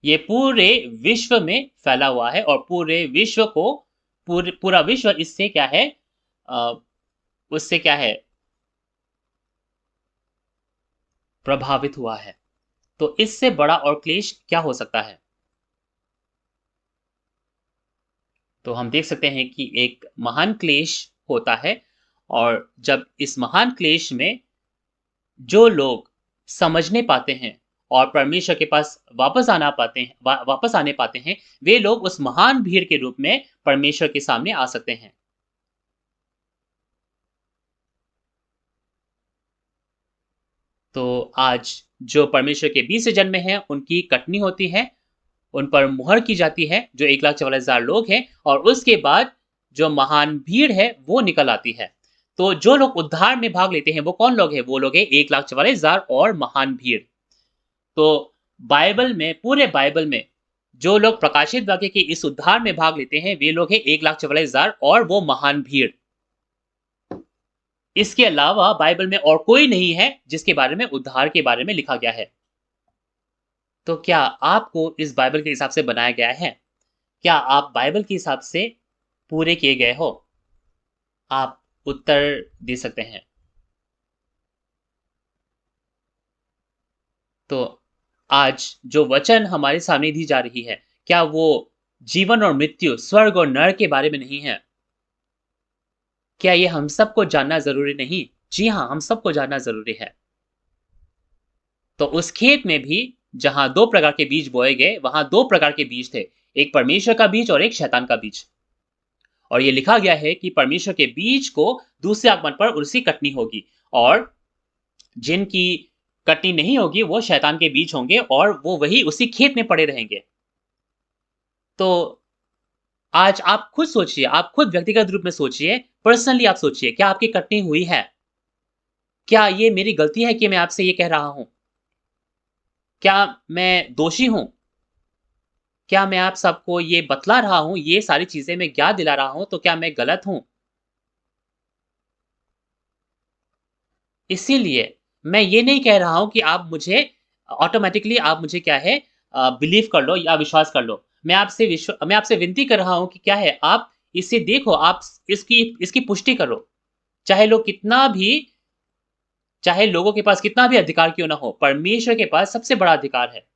ये पूरे विश्व में फैला हुआ है और पूरे विश्व को, पूरा विश्व इससे क्या है, अ, उससे क्या है, प्रभावित हुआ है। तो इससे बड़ा और क्लेश क्या हो सकता है? तो हम देख सकते हैं कि एक महान क्लेश होता है, और जब इस महान क्लेश में जो लोग समझने पाते हैं और परमेश्वर के पास वापस आने पाते हैं, वे लोग उस महान भीड़ के रूप में परमेश्वर के सामने आ सकते हैं। तो आज जो परमेश्वर के बीच से जन्मे हैं, उनकी कटनी होती है, उन पर मुहर की जाती है, जो 1,44,000 लोग हैं, और उसके बाद जो महान भीड़ है, वो निकल आती है। तो जो लोग उद्धार में भाग लेते हैं, वो कौन लोग हैं? वो लोग हैं 1,44,000 और महान भीड़। तो बाइबल में, पूरे बाइबल में जो लोग प्रकाशित वाक्य के इस उद्धार में भाग लेते हैं, वे लोग हैं 1,44,000 और वो महान भीड़। इसके अलावा बाइबल में और कोई नहीं है जिसके बारे में, उद्धार के बारे में लिखा गया है। तो क्या आपको इस बाइबल के हिसाब से बनाया गया है? क्या आप बाइबल के हिसाब से पूरे किए गए हो? आप उत्तर दे सकते हैं। तो आज जो वचन हमारे सामने दी जा रही है, क्या वो जीवन और मृत्यु, स्वर्ग और नरक के बारे में नहीं है? क्या ये हम सबको जानना ज़रूरी नहीं? जी हाँ, हम सबको जानना ज़रूरी है। तो उस खेत में भी जहाँ 2 प्रकार के बीज बोए गए, वहाँ 2 प्रकार के बीज थे। एक परमेश्वर का बीज और एक शैतान का बीज। और ये लिखा गया है कि परमेश्वर के बीज को दूसरे आगमन पर उसकी कटनी होगी, और जिनकी कटनी नहीं होगी, वो शैतान के बीज होंगे और वो वही उसी खेत में पड़े रहेंगे। तो आज आप खुद सोचिए, आप खुद व्यक्तिगत रूप में सोचिए, पर्सनली आप सोचिए, क्या आपकी कटनी हुई है? क्या ये मेरी गलती है कि मैं आपसे ये कह रहा हूं? क्या मैं दोषी हूं? क्या मैं आप सबको ये बतला रहा हूं, ये सारी चीजें मैं याद दिला रहा हूं, तो क्या मैं गलत हूं? इसीलिए मैं ये नहीं कह रहा हूं कि आप मुझे ऑटोमेटिकली, आप मुझे क्या है, बिलीव कर लो या विश्वास कर लो। मैं आपसे विनती कर रहा हूँ कि क्या है, आप इसे देखो, आप इसकी इसकी पुष्टि करो। चाहे लोग कितना भी चाहे लोगों के पास कितना भी अधिकार क्यों ना हो, परमेश्वर के पास सबसे बड़ा अधिकार है।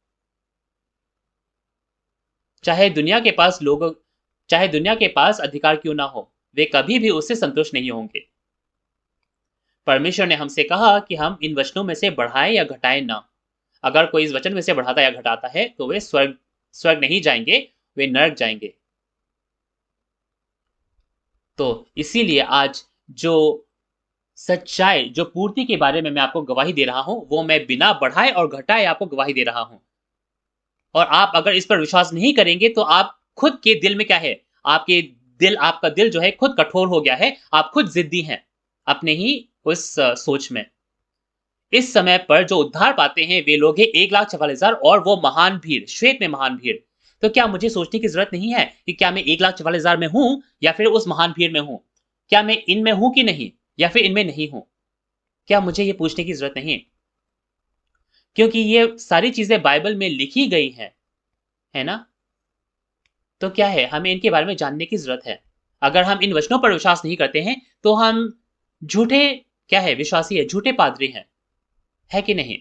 चाहे दुनिया के पास लोग चाहे दुनिया के पास अधिकार क्यों ना हो, वे कभी भी उससे संतुष्ट नहीं होंगे। परमेश्वर ने हमसे कहा कि हम इन वचनों में से बढ़ाएं या घटाएं ना। अगर कोई इस वचन में से बढ़ाता या घटाता है तो वे स्वर्ग स्वर्ग नहीं जाएंगे, वे नरक जाएंगे। तो इसीलिए आज जो सच्चाई, जो पूर्ति के बारे में मैं आपको गवाही दे रहा हूं, वो मैं बिना बढ़ाए और घटाए आपको गवाही दे रहा हूं। और आप अगर इस पर विश्वास नहीं करेंगे तो आप खुद के दिल में क्या है, आपका दिल जो है खुद कठोर हो गया है, आप खुद जिद्दी हैं अपने ही उस सोच में। इस समय पर जो उद्धार पाते हैं वे लोग हैं 1,44,000 और वो महान भीड़, श्वेत में महान भीड़। तो क्या मुझे सोचने की जरूरत नहीं है कि क्या मैं 1,44,000 में हूं या फिर उस महान भीड़ में हूं? क्या मैं इनमें हूं कि नहीं, या फिर इनमें नहीं हूं? क्या मुझे ये पूछने की जरूरत नहीं? क्योंकि ये सारी चीजें बाइबल में लिखी गई हैं, है ना? तो क्या है, हमें इनके बारे में जानने की जरूरत है। अगर हम इन वचनों पर विश्वास नहीं करते हैं तो हम झूठे क्या है, विश्वासी है, झूठे पादरी हैं, है कि नहीं?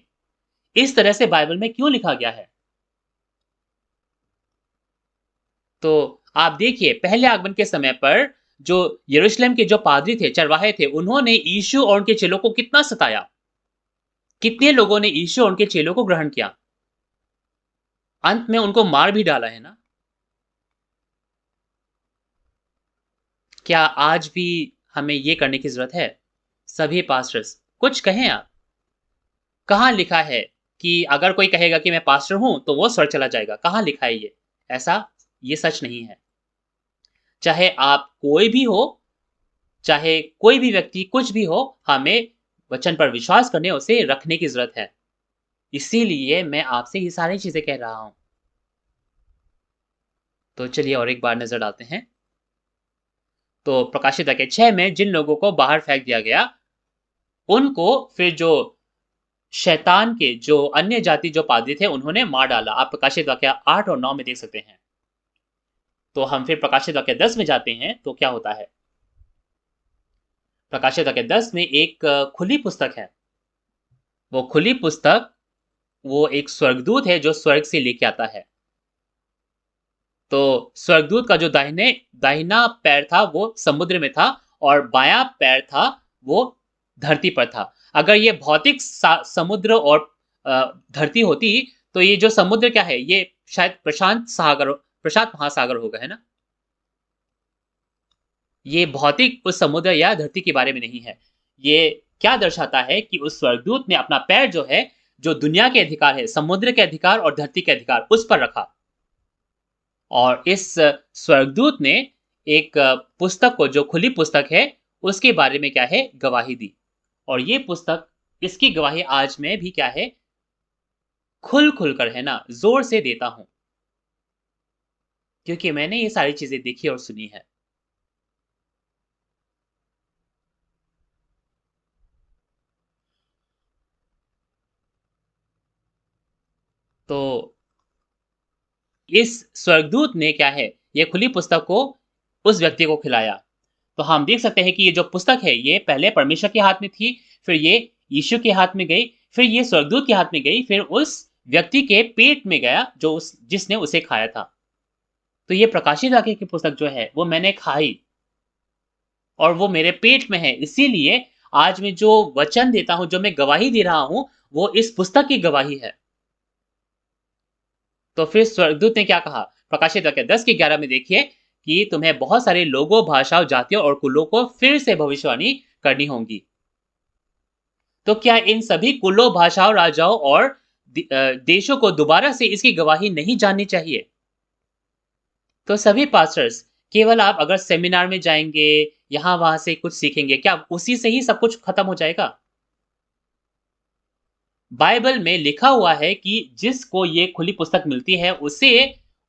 इस तरह से बाइबल में क्यों लिखा गया है? तो आप देखिए, पहले आगमन के समय पर जो यरूशलेम के जो पादरी थे, चरवाहे थे, उन्होंने यीशु और उनके चेलों को कितना सताया। कितने लोगों ने यीशु और उनके चेलों को ग्रहण किया, अंत में उनको मार भी डाला, है ना? क्या आज भी हमें ये करने की जरूरत है? सभी पास्टर्स कुछ कहें आप। कहां लिखा है कि अगर कोई कहेगा कि मैं पास्टर हूं तो वो स्वर्ग चला जाएगा? कहां लिखा है ये? ऐसा ये सच नहीं है। चाहे आप कोई भी हो, चाहे कोई भी व्यक्ति कुछ भी हो, हमें वचन पर विश्वास करने, उसे रखने की जरूरत है। इसीलिए मैं आपसे ये सारी चीजें कह रहा हूं। तो चलिए और एक बार नजर डालते हैं। तो प्रकाशित वाक्य 6 में जिन लोगों को बाहर फेंक दिया गया, उनको फिर जो शैतान के जो अन्य जाति जो पादरी थे उन्होंने मार डाला। आप प्रकाशित वाक्य 8 और 9 में देख सकते हैं। तो हम फिर प्रकाशित वाक्य 10 में जाते हैं तो क्या होता है? प्रकाशित वाक्य 10 में एक खुली पुस्तक है। वो खुली पुस्तक, वो एक स्वर्गदूत है जो स्वर्ग से लेके आता है। तो स्वर्गदूत का जो दाहिना पैर था वो समुद्र में था और बायां पैर था वो धरती पर था। अगर ये भौतिक समुद्र और धरती होती तो ये जो समुद्र क्या है, ये शायद प्रशांत महासागर होगा, है ना? ये भौतिक उस समुद्र या धरती के बारे में नहीं है। ये क्या दर्शाता है कि उस स्वर्गदूत ने अपना पैर जो है, जो दुनिया के अधिकार है, समुद्र के अधिकार और धरती के अधिकार, उस पर रखा। और इस स्वर्गदूत ने एक पुस्तक को, जो खुली पुस्तक है, उसके बारे में क्या है, गवाही दी। और ये पुस्तक, इसकी गवाही आज मैं भी क्या है, खुल खुल कर, है ना, जोर से देता हूं, क्योंकि मैंने ये सारी चीजें देखी और सुनी है। तो इस स्वर्गदूत ने क्या है, ये खुली पुस्तक को उस व्यक्ति को खिलाया। तो हम देख सकते हैं कि ये जो पुस्तक है, ये पहले परमेश्वर के हाथ में थी, फिर ये यीशु के हाथ में गई, फिर ये स्वर्गदूत के हाथ में गई, फिर उस व्यक्ति के पेट में गया जो जिसने उसे खाया था। तो ये प्रकाशित वाक्य की पुस्तक जो है वो मैंने खाई और वो मेरे पेट में है। इसीलिए आज मैं जो वचन देता हूं, जो मैं गवाही दे रहा हूं, वो इस पुस्तक की गवाही है। तो फिर स्वर्गदूत ने क्या कहा? प्रकाशित वाक्य 10 के 11 में देखिए कि तुम्हें बहुत सारे लोगों, भाषाओं, जातियों और कुलों को फिर से भविष्यवाणी करनी होगी। तो क्या इन सभी कुलों, भाषाओं, राजाओं और देशों को दोबारा से इसकी गवाही नहीं जाननी चाहिए? तो सभी पास्टर्स, केवल आप अगर सेमिनार में जाएंगे, यहां वहां से कुछ सीखेंगे, क्या उसी से ही सब कुछ खत्म हो जाएगा? बाइबल में लिखा हुआ है कि जिसको ये खुली पुस्तक मिलती है,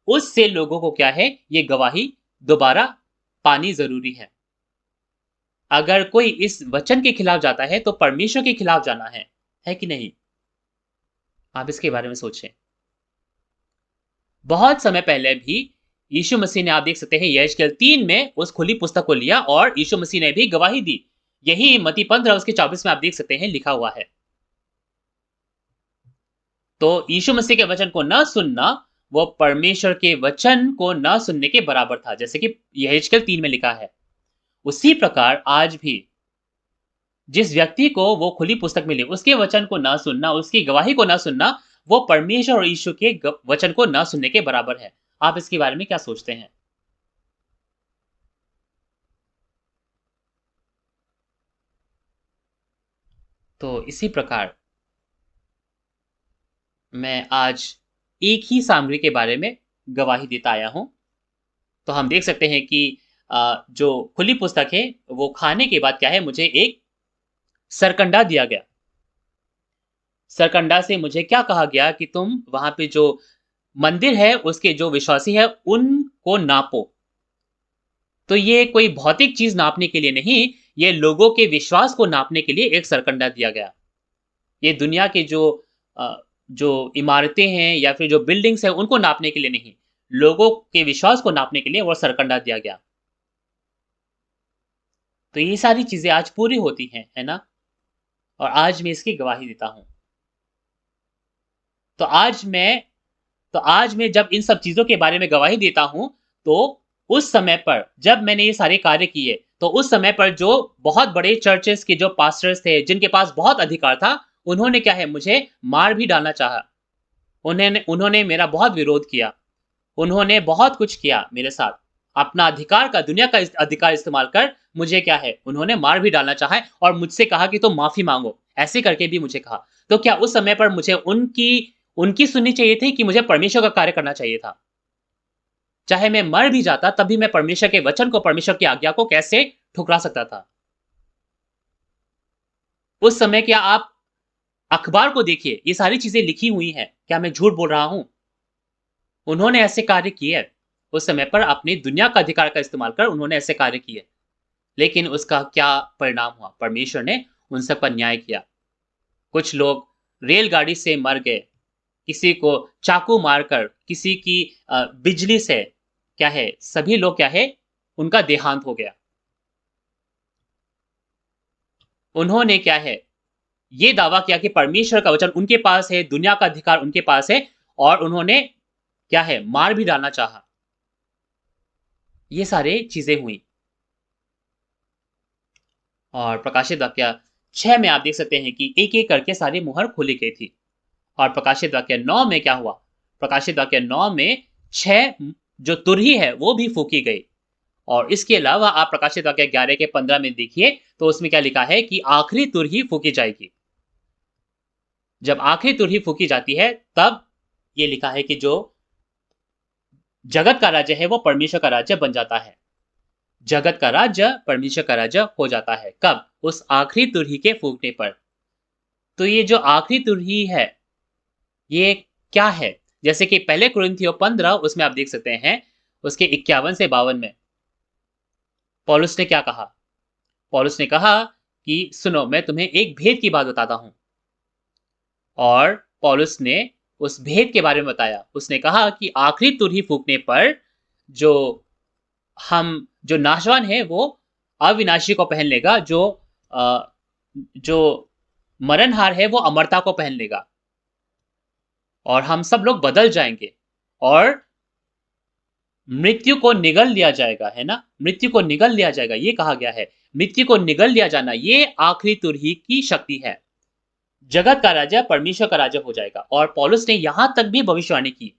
उससे लोगों को क्या है, ये गवाही दोबारा पानी जरूरी है। अगर कोई इस वचन के खिलाफ जाता है तो परमेश्वर के खिलाफ जाना है कि नहीं? आप इसके बारे में सोचें। बहुत समय पहले भी यीशु मसीह ने, आप देख सकते हैं, यहेजकेल 3 में उस खुली पुस्तक को लिया और यीशु मसीह ने भी गवाही दी। यही मत्ती 15 उसके 24 में आप देख सकते हैं लिखा हुआ है। तो यीशु मसीह के वचन को न सुनना वो परमेश्वर के वचन को न सुनने के बराबर था, जैसे कि यहेजकेल 3 में लिखा है। उसी प्रकार आज भी जिस व्यक्ति को वो खुली पुस्तक मिली उसके वचन को ना सुनना, उसकी गवाही को ना सुनना, वो परमेश्वर और यीशु के वचन को ना सुनने के बराबर है। आप इसके बारे में क्या सोचते हैं? तो इसी प्रकार मैं आज एक ही सामग्री के बारे में गवाही देता आया हूं। तो हम देख सकते हैं कि जो खुली पुस्तक है वो खाने के बाद क्या है, मुझे एक सरकंडा दिया गया। सरकंडा से मुझे क्या कहा गया कि तुम वहां पे जो मंदिर है उसके जो विश्वासी है उनको नापो। तो ये कोई भौतिक चीज नापने के लिए नहीं, ये लोगों के विश्वास को नापने के लिए एक सरकंडा दिया गया। ये दुनिया के जो इमारतें हैं या फिर जो बिल्डिंग्स हैं उनको नापने के लिए नहीं, लोगों के विश्वास को नापने के लिए वो सरकंडा दिया गया। तो ये सारी चीजें आज पूरी होती हैं, है ना? और आज मैं इसकी गवाही देता हूं। तो आज मैं जब इन सब चीजों के बारे में गवाही देता हूं, तो उस समय पर जब मैंने ये सारे कार्य किए, तो उस समय पर जो बहुत बड़े चर्चेस के जो पास्टर्स थे जिनके पास बहुत अधिकार था, उन्होंने क्या है, मुझे मार भी डालना चाहा। उन्होंने उन्होंने मेरा बहुत विरोध किया। उन्होंने बहुत कुछ किया मेरे साथ। अपना अधिकार का, दुनिया का अधिकार इस्तेमाल कर मुझे क्या है, उन्होंने मार भी डालना चाहा और मुझसे कहा कि तुम माफी मांगो। ऐसे करके भी मुझे कहा। तो क्या उस समय पर मुझे उनकी उनकी सुननी चाहिए थी कि मुझे परमेश्वर का कार्य करना चाहिए था? चाहे मैं मर भी जाता तब भी मैं परमेश्वर के वचन को, परमेश्वर की आज्ञा को कैसे ठुकरा सकता था? उस समय क्या आप अखबार को देखिए, ये सारी चीजें लिखी हुई हैं। क्या मैं झूठ बोल रहा हूं? उन्होंने ऐसे कार्य किए। उस समय पर अपनी दुनिया का अधिकार का इस्तेमाल कर उन्होंने ऐसे कार्य किए। लेकिन उसका क्या परिणाम हुआ? परमेश्वर ने उन सब पर न्याय किया। कुछ लोग रेलगाड़ी से मर गए, किसी को चाकू मारकर, किसी की बिजली से क्या है, सभी लोग क्या है, उनका देहांत हो गया। उन्होंने क्या है, ये दावा किया कि परमेश्वर का वचन उनके पास है, दुनिया का अधिकार उनके पास है, और उन्होंने क्या है, मार भी डालना चाहा। ये सारे चीजें हुई। और प्रकाशित वाक्य 6 में आप देख सकते हैं कि एक-एक करके सारी मुहर खोली गई थी। और प्रकाशित वाक्य 9 में क्या हुआ? प्रकाशित वाक्य 9 में 6 जो तुरही है वो भी फूकी गई। और इसके अलावा आप प्रकाशित वाक्य 11 के 15 में देखिए, तो उसमें क्या लिखा है कि आखिरी तुरही फूकी जाएगी। जब आखिरी तुरही फूकी जाती है, तब ये लिखा है कि जो जगत का राज्य है वो परमेश्वर का राज्य बन जाता है। जगत का राज्य परमेश्वर का राज्य हो जाता है। कब? उस आखिरी तुरही के फूकने पर। तो ये जो आखिरी तुरही है, ये क्या है? जैसे कि पहले कुरिन्थियों 15 उसमें आप देख सकते हैं, उसके 51 से 52 में पौलुस ने क्या कहा? पौलुस ने कहा कि सुनो, मैं तुम्हें एक भेद की बात बताता हूं। और पौलुस ने उस भेद के बारे में बताया। उसने कहा कि आखिरी तुरही फूकने पर जो जो नाशवान है वो अविनाशी को पहन लेगा, जो मरणहार है वो अमरता को पहन लेगा, और हम सब लोग बदल जाएंगे और मृत्यु को निगल लिया जाएगा, है ना? मृत्यु को निगल लिया जाएगा, ये कहा गया है। मृत्यु को निगल लिया जाना, ये आखिरी तुरही की शक्ति है। जगत का राजा परमेश्वर का राजा हो जाएगा। और पौलुस ने यहां तक भी भविष्यवाणी की।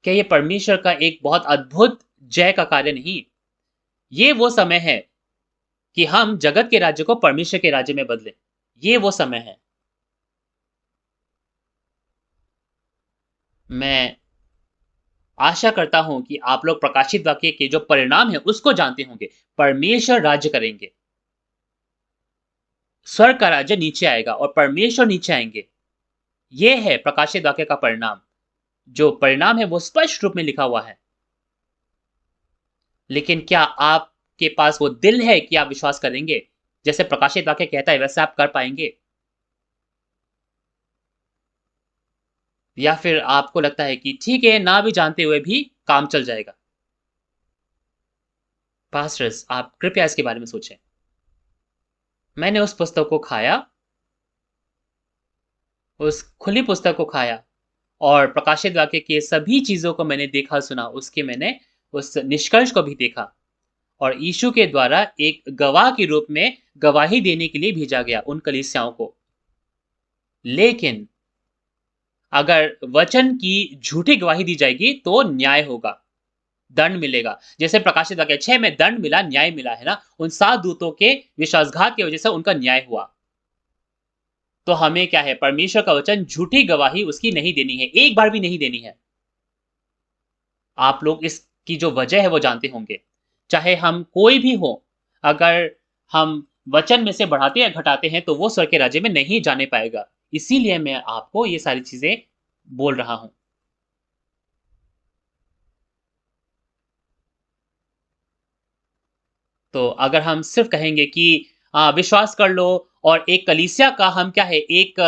क्या ये परमेश्वर का एक बहुत अद्भुत जय का कार्य नहीं? ये वो समय है कि हम जगत के राज्य को परमेश्वर के राज्य में बदलें। ये वो समय है। मैं आशा करता हूं कि आप लोग प्रकाशित वाक्य के जो परिणाम है उसको जानते होंगे। परमेश्वर राज्य करेंगे, स्वर्ग का राज्य नीचे आएगा और परमेश्वर नीचे आएंगे। यह है प्रकाशित वाक्य का परिणाम। जो परिणाम है वो स्पष्ट रूप में लिखा हुआ है। लेकिन क्या आपके पास वो दिल है कि आप विश्वास करेंगे? जैसे प्रकाशित वाक्य कहता है वैसे आप कर पाएंगे? या फिर आपको लगता है कि ठीक है, ना भी जानते हुए भी काम चल जाएगा? पास्टर्स, आप कृपया इसके बारे में सोचें। मैंने उस पुस्तक को खाया, उस खुली पुस्तक को खाया और प्रकाशित वाक्य के सभी चीज़ों को मैंने देखा, सुना, उसके मैंने उस निष्कर्ष को भी देखा और यीशु के द्वारा एक गवाह के रूप में गवाही देने के लिए भेजा गया उन कलीसियाओं को। लेकिन अगर वचन की झूठी गवाही दी जाएगी तो न्याय होगा, दंड मिलेगा। जैसे प्रकाशित वाक्य 6 में दंड मिला, न्याय मिला, है ना? उन 7 दूतों के विश्वासघात की वजह से उनका न्याय हुआ। तो हमें क्या है, परमेश्वर का वचन झूठी गवाही उसकी नहीं देनी है, एक बार भी नहीं देनी है। आप लोग इसकी जो वजह है वो जानते होंगे। चाहे हम कोई भी हो, अगर हम वचन में से बढ़ाते या घटाते हैं तो वो स्वर्ग के राज्य में नहीं जाने पाएगा। इसीलिए मैं आपको ये सारी चीजें बोल रहा हूं। तो अगर हम सिर्फ कहेंगे कि विश्वास कर लो और एक कलीसिया का हम क्या है, एक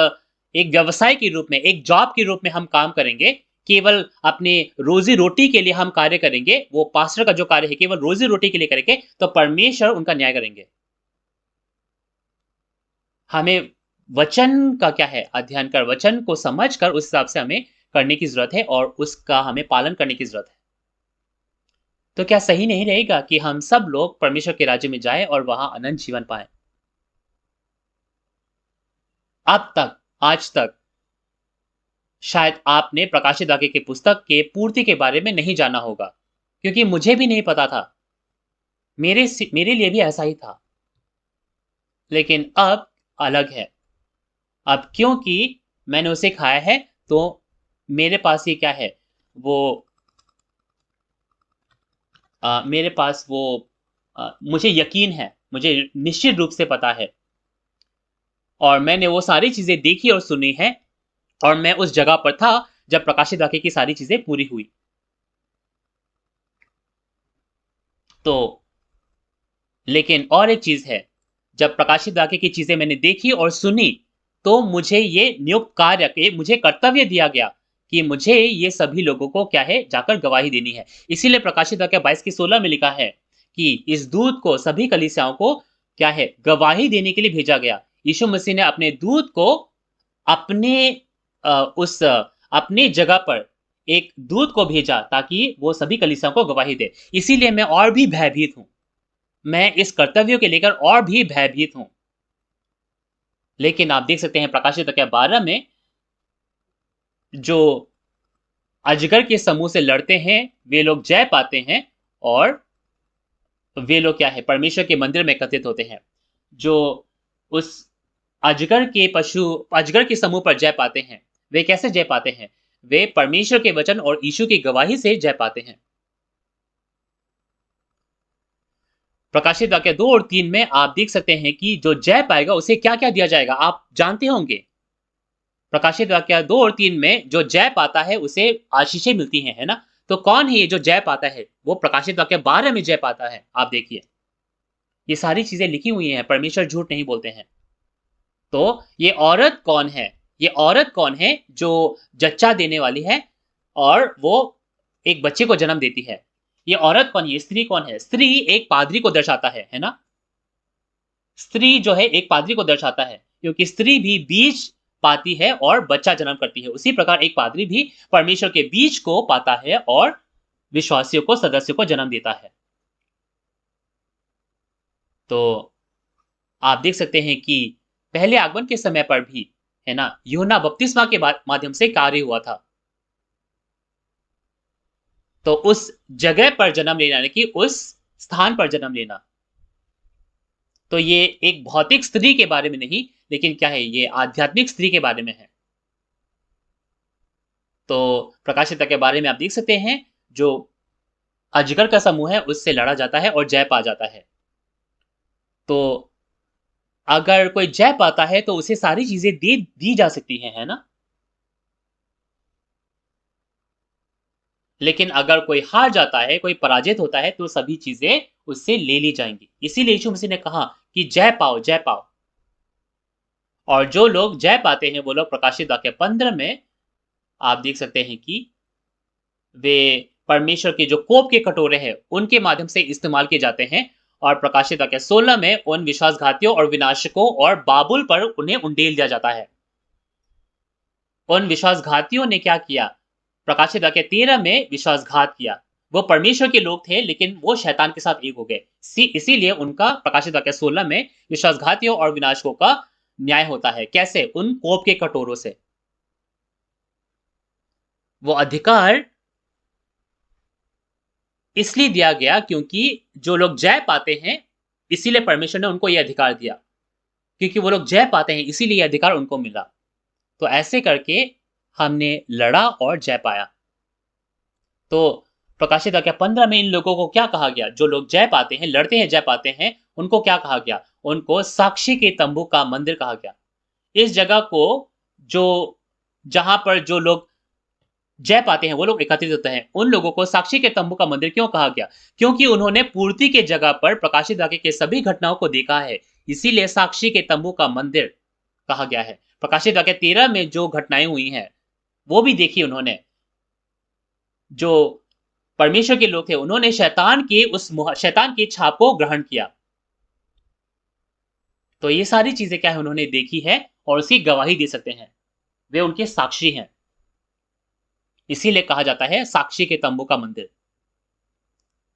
व्यवसाय के रूप में, एक जॉब के रूप में हम काम करेंगे, केवल अपने रोजी रोटी के लिए हम कार्य करेंगे, वो पास्टर का जो कार्य है केवल रोजी रोटी के लिए करेंगे, तो परमेश्वर उनका न्याय करेंगे। हमें वचन का क्या है, अध्ययन कर, वचन को समझ कर उस हिसाब से हमें करने की जरूरत है और उसका हमें पालन करने की जरूरत है। तो क्या सही नहीं रहेगा कि हम सब लोग परमेश्वर के राज्य में जाएं और वहां अनंत जीवन पाएं? अब तक, आज तक शायद आपने प्रकाशित वाक्य की पुस्तक के पूर्ति के बारे में नहीं जाना होगा, क्योंकि मुझे भी नहीं पता था। मेरे लिए भी ऐसा ही था। लेकिन अब अलग है। अब क्योंकि मैंने उसे खाया है तो मेरे पास ये क्या है, वो मेरे पास वो मुझे यकीन है, मुझे निश्चित रूप से पता है और मैंने वो सारी चीजें देखी और सुनी है और मैं उस जगह पर था जब प्रकाशित वाक्य की सारी चीजें पूरी हुई। तो लेकिन और एक चीज है, जब प्रकाशित वाक्य की चीजें मैंने देखी और सुनी तो मुझे ये नियुक्त कार्य के, मुझे कर्तव्य दिया गया कि मुझे ये सभी लोगों को क्या है, जाकर गवाही देनी है। इसीलिए प्रकाशित वाक्य 22:16 में लिखा है कि इस दूत को सभी कलीसियाओं को क्या है, गवाही देने के लिए भेजा गया। यीशु मसीह ने अपने दूत को अपने उस अपने जगह पर एक दूत को भेजा ताकि वो सभी कलीसियाओं को गवाही दे। इसीलिए मैं और भी भयभीत हूं, मैं इस कर्तव्य को लेकर और भी भयभीत हूं। लेकिन आप देख सकते हैं प्रकाशित वाक्य 12 में जो अजगर के समूह से लड़ते हैं वे लोग जय पाते हैं और वे लोग क्या है, परमेश्वर के मंदिर में एकत्रित होते हैं। जो उस अजगर के समूह पर जय पाते हैं, वे कैसे जय पाते हैं? वे परमेश्वर के वचन और यीशु की गवाही से जय पाते हैं। प्रकाशित वाक्य 2 और 3 में आप देख सकते हैं कि जो जय पाएगा उसे क्या क्या दिया जाएगा, आप जानते होंगे। प्रकाशित वाक्य 2 और 3 में जो जय पाता है उसे आशीषें मिलती हैं, है ना? तो कौन है ये जो जय पाता है? वो प्रकाशित वाक्य 12 में जय पाता है। आप देखिए, ये सारी चीजें लिखी हुई हैं, परमेश्वर झूठ नहीं बोलते हैं। तो ये औरत कौन है? ये औरत कौन है जो जच्चा देने वाली है और वो एक बच्चे को जन्म देती है? ये औरत कौन है? स्त्री कौन है? स्त्री एक पादरी को दर्शाता है ना? स्त्री जो है एक पादरी को दर्शाता है, क्योंकि स्त्री भी बीज पाती है और बच्चा जन्म करती है। उसी प्रकार एक पादरी भी परमेश्वर के बीज को पाता है और विश्वासियों को, सदस्यों को जन्म देता है। तो आप देख सकते हैं कि पहले आगमन के समय पर भी, है ना, यूहन्ना बपतिस्मा के माध्यम से कार्य हुआ था। तो उस जगह पर जन्म लेना, यानी कि उस स्थान पर जन्म लेना, तो ये एक भौतिक स्त्री के बारे में नहीं, लेकिन क्या है, ये आध्यात्मिक स्त्री के बारे में है। तो प्रकाशित के बारे में आप देख सकते हैं, जो अजगर का समूह है उससे लड़ा जाता है और जय पा जाता है। तो अगर कोई जय पाता है तो उसे सारी चीजें दे दी जा सकती हैं, है ना? लेकिन अगर कोई हार जाता है, कोई पराजित होता है, तो सभी चीजें उससे ले ली जाएंगी। इसीलिए यीशु मसीह ने कहा कि जय पाओ, जय पाओ। और जो लोग जय पाते हैं वो लोग प्रकाशित वाक्य 15 में आप देख सकते हैं कि वे परमेश्वर के जो कोप के कटोरे हैं, उनके माध्यम से इस्तेमाल किए जाते हैं और प्रकाशित वाक्य 16 में उन विश्वासघातियों और विनाशकों और बाबुल पर उन्हें उंडेल दिया जाता है। उन विश्वासघातियों ने क्या किया? प्रकाशित वाक्य 13 में विश्वासघात किया। वो परमेश्वर के लोग थे, लेकिन वो शैतान के साथ एक हो गए। इसीलिए उनका प्रकाशित वाक्य 16 में विश्वासघातियों और विनाशकों का न्याय होता है। कैसे? उन कोप के कटोरों से। वो अधिकार इसलिए दिया गया क्योंकि जो लोग जय पाते हैं, इसीलिए परमेश्वर ने उनको यह अधिकार दिया। क्योंकि वो लोग जय पाते हैं, इसीलिए यह अधिकार उनको मिला। तो ऐसे करके हमने लड़ा और जय पाया। तो प्रकाशित वाक्य 15 में इन लोगों को क्या कहा गया? जो लोग जय पाते हैं, लड़ते हैं, जय पाते हैं, उनको क्या कहा गया? उनको साक्षी के तंबू का मंदिर कहा गया। इस जगह को जो जहां पर जो लोग जय पाते हैं, वो लोग एकत्रित होते हैं, उन लोगों को साक्षी के तंबू का मंदिर क्यों कहा गया? क्योंकि उन्होंने पूर्ति के जगह पर प्रकाशित वाक्य के सभी घटनाओं को देखा है, इसीलिए साक्षी के तंबू का मंदिर कहा गया है। प्रकाशित वाक्य 13 में जो घटनाएं हुई हैं, वो भी देखी उन्होंने। जो परमेश्वर के लोग थे, उन्होंने शैतान की छाप को ग्रहण किया। तो ये सारी चीजें क्या है, उन्होंने देखी है और उसकी गवाही दे सकते हैं। वे उनके साक्षी हैं। इसीलिए कहा जाता है साक्षी के तंबू का मंदिर।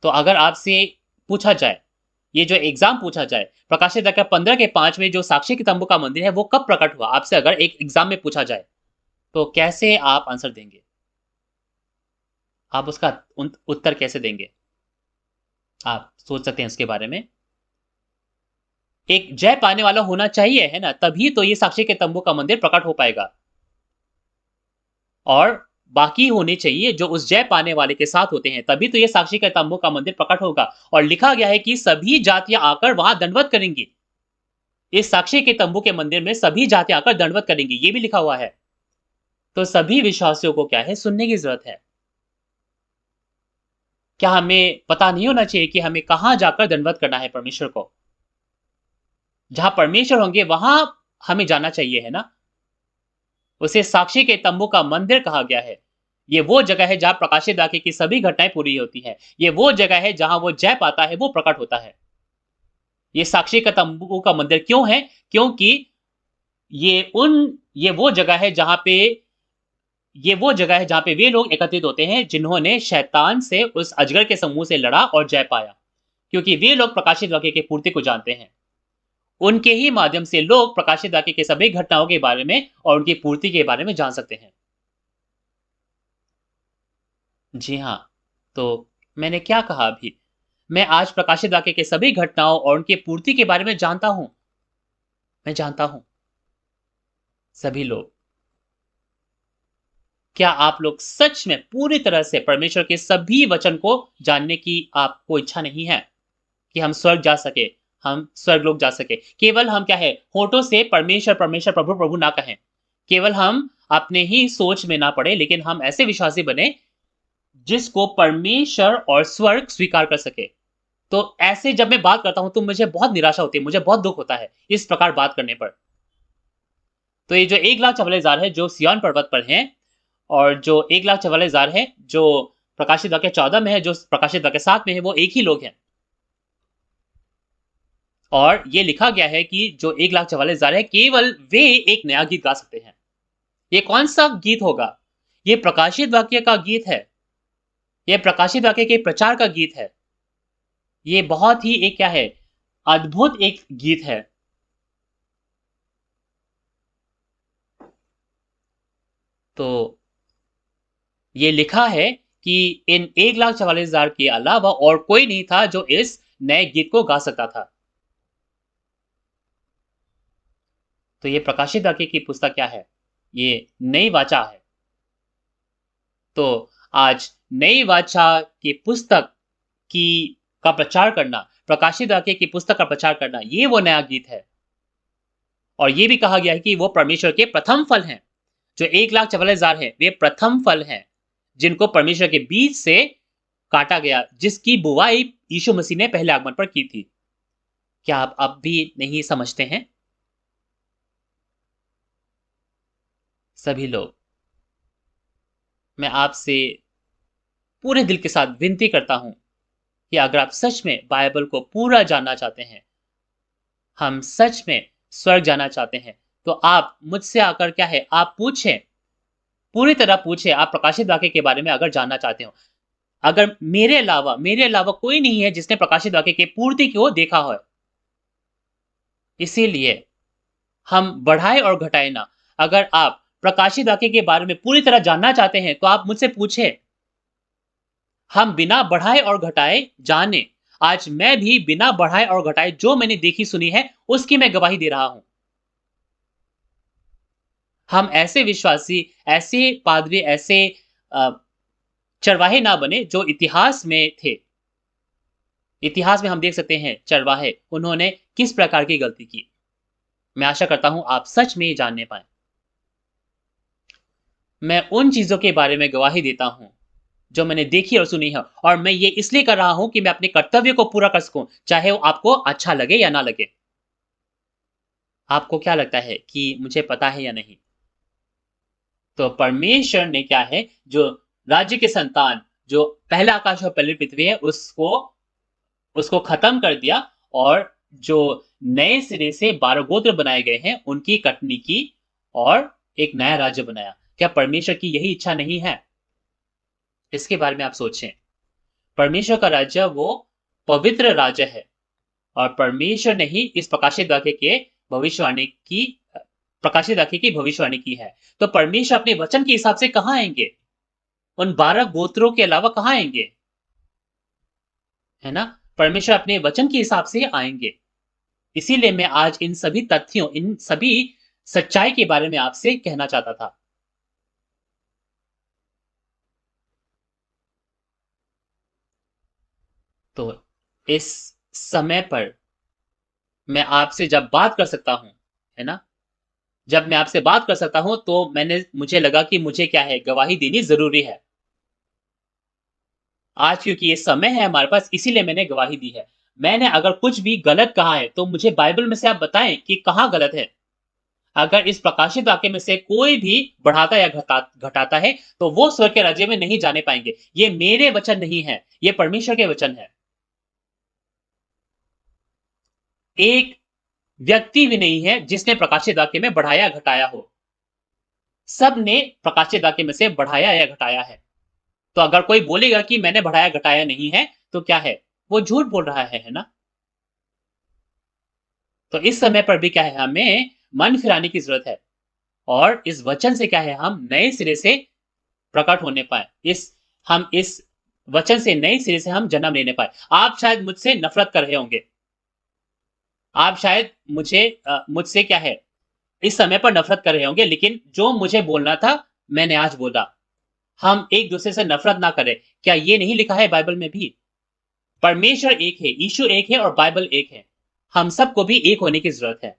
तो अगर आपसे पूछा जाए, ये जो एग्जाम पूछा जाए, प्रकाशित वाक्य 15 के 5 में जो साक्षी के तंबू का मंदिर है, वो कब प्रकट हुआ? आपसे अगर एक एग्जाम में पूछा जाए, तो कैसे आप आंसर देंगे? आप उसका उत्तर कैसे देंगे? आप सोच सकते हैं इसके बारे में। एक जय पाने वाला होना चाहिए, है ना? तभी तो ये साक्षी के तंबू का मंदिर प्रकट हो पाएगा। और बाकी होने चाहिए जो उस जय पाने वाले के साथ होते हैं, तभी तो ये साक्षी के तंबू का मंदिर प्रकट होगा। और लिखा गया है कि सभी जातियां आकर वहां दंडवत करेंगी। इस साक्षी के तंबू के मंदिर में सभी जातियां आकर दंडवत करेंगी, ये भी लिखा हुआ है। तो सभी विश्वासियों को क्या है, सुनने की जरूरत है। क्या हमें पता नहीं होना चाहिए कि हमें कहां जाकर दंडवत करना है परमेश्वर को? जहां परमेश्वर होंगे वहां हमें जाना चाहिए, है ना? उसे साक्षी के तंबू का मंदिर कहा गया है। ये वो जगह है जहां प्रकाशित वाक्य की सभी घटनाएं पूरी होती है। ये वो जगह है जहां वो जय पाता है, वो प्रकट होता है। ये साक्षी का तंबू का मंदिर क्यों है? क्योंकि ये वो जगह है जहां पे वे लोग एकत्रित होते हैं जिन्होंने शैतान से, उस अजगर के समूह से लड़ा और जय पाया। क्योंकि वे लोग प्रकाशित वाक्य के पूर्ति को जानते हैं। उनके ही माध्यम से लोग प्रकाशित वाक्य के सभी घटनाओं के बारे में और उनकी पूर्ति के बारे में जान सकते हैं। जी हाँ, तो मैंने क्या कहा अभी? मैं आज प्रकाशित वाक्य के सभी घटनाओं और उनकी पूर्ति के बारे में जानता हूं। मैं जानता हूं। सभी लोग। क्या आप लोग सच में पूरी तरह से परमेश्वर के सभी वचन को जानने की आपको इच्छा नहीं है? कि हम स्वर्ग जा सके, हम स्वर्गलोक जा सके। केवल हम क्या है, होठों से परमेश्वर परमेश्वर प्रभु प्रभु ना कहें। केवल हम अपने ही सोच में ना पड़े, लेकिन हम ऐसे विश्वासी बने जिसको परमेश्वर और स्वर्ग स्वीकार कर सके। तो ऐसे जब मैं बात करता हूं तो मुझे बहुत निराशा होती है, मुझे बहुत दुख होता है इस प्रकार बात करने पर। तो ये जो 1,44,000 है जो सिय्योन पर्वत पर हैं, और जो 1,44,000 है जो प्रकाशित वाक्य 14 में है, जो प्रकाशित वाक्य 7 में है, वो एक ही लोग हैं। और ये लिखा गया है कि जो 1,44,000 है, केवल वे एक नया गीत गा सकते हैं। ये कौन सा गीत होगा? ये प्रकाशित वाक्य का गीत है। ये प्रकाशित वाक्य के प्रचार का गीत है। ये बहुत ही एक क्या है, अद्भुत एक गीत है। तो ये लिखा है कि इन 1,44,000 के अलावा और कोई नहीं था जो इस नए गीत को गा सकता था। तो ये प्रकाशित वाक्य की पुस्तक क्या है? ये नई वाचा है। तो आज नई वाचा की पुस्तक की का प्रचार करना, प्रकाशित वाक्य की पुस्तक का प्रचार करना, ये वो नया गीत है। और ये भी कहा गया है कि वो परमेश्वर के प्रथम फल हैं। जो 1,44,000 है, वे प्रथम फल हैं, जिनको परमेश्वर के बीज से काटा गया, जिसकी बुवाई यीशु मसीह ने पहले आगमन पर की थी। क्या आप अब भी नहीं समझते हैं? सभी लोग। मैं आपसे पूरे दिल के साथ विनती करता हूं कि अगर आप सच में बाइबल को पूरा जानना चाहते हैं, हम सच में स्वर्ग जाना चाहते हैं, तो आप मुझसे आकर क्या है, आप पूछें, पूरी तरह पूछें, आप प्रकाशित वाक्य के बारे में अगर जानना चाहते हो। अगर मेरे अलावा कोई नहीं है जिसने प्रकाशित वाक्य की पूर्ति को देखा हो। इसीलिए हम बढ़ाए और घटाए ना। अगर आप प्रकाशित वाक्य के बारे में पूरी तरह जानना चाहते हैं, तो आप मुझसे पूछें। हम बिना बढ़ाए और घटाए जाने। आज मैं भी बिना बढ़ाए और घटाए जो मैंने देखी सुनी है, उसकी मैं गवाही दे रहा हूं। हम ऐसे विश्वासी, ऐसे पादरी, ऐसे अ, चरवाहे ना बने जो इतिहास में थे। इतिहास में हम देख सकते हैं चरवाहे, उन्होंने किस प्रकार की गलती की। मैं आशा करता हूं आप सच में ये जानने पाए। मैं उन चीजों के बारे में गवाही देता हूं जो मैंने देखी और सुनी है, और मैं ये इसलिए कर रहा हूं कि मैं अपने कर्तव्य को पूरा कर सकूं, चाहे वो आपको अच्छा लगे या ना लगे। आपको क्या लगता है कि मुझे पता है या नहीं? तो परमेश्वर ने क्या है, जो राज्य के संतान, जो पहला आकाश और पहली पृथ्वी है, उसको उसको खत्म कर दिया, और जो नए सिरे से 12 गोत्र बनाए गए हैं, उनकी कटनी की, और एक नया राज्य बनाया। क्या परमेश्वर की यही इच्छा नहीं है? इसके बारे में आप सोचें। परमेश्वर का राज्य वो पवित्र राज्य है, और परमेश्वर ने ही इस प्रकाशित वाक्य की भविष्यवाणी की है। तो परमेश्वर अपने वचन के हिसाब से कहां आएंगे? उन 12 गोत्रों के अलावा कहां आएंगे? है ना? परमेश्वर अपने वचन के हिसाब से आएंगे। इसीलिए मैं आज इन सभी तथ्यों, इन सभी सच्चाई के बारे में आपसे कहना चाहता था। तो इस समय पर मैं आपसे जब बात कर सकता हूं, है ना? जब मैं आपसे बात कर सकता हूं, तो मुझे लगा कि मुझे क्या है, गवाही देनी जरूरी है। आज क्योंकि ये समय है हमारे पास, इसीलिए मैंने गवाही दी है। मैंने अगर कुछ भी गलत कहा है, तो मुझे बाइबल में से आप बताएं कि कहां गलत है। अगर इस प्रकाशित वाक्य में से कोई भी बढ़ाता या घटाता है, तो वो स्वर्ग के राज्य में नहीं जाने पाएंगे। ये मेरे वचन नहीं है, ये परमेश्वर के वचन है। एक व्यक्ति भी नहीं है जिसने प्रकाशित वाक्य में बढ़ाया घटाया हो। सब ने प्रकाशित वाक्य में से बढ़ाया या घटाया है। तो अगर कोई बोलेगा कि मैंने बढ़ाया घटाया नहीं है, तो क्या है, वो झूठ बोल रहा है ना? तो इस समय पर भी क्या है, हमें मन फिराने की जरूरत है, और इस वचन से क्या है, हम नए सिरे से प्रकट होने पाए। हम इस वचन से नए सिरे से हम जन्म लेने पाए। आप शायद मुझसे नफरत कर रहे होंगे। आप शायद मुझसे क्या है, इस समय पर नफरत कर रहे होंगे, लेकिन जो मुझे बोलना था, मैंने आज बोला। हम एक दूसरे से नफरत ना करें। क्या ये नहीं लिखा है बाइबल में भी? परमेश्वर एक है, यीशु एक है, और बाइबल एक है। हम सबको भी एक होने की जरूरत है।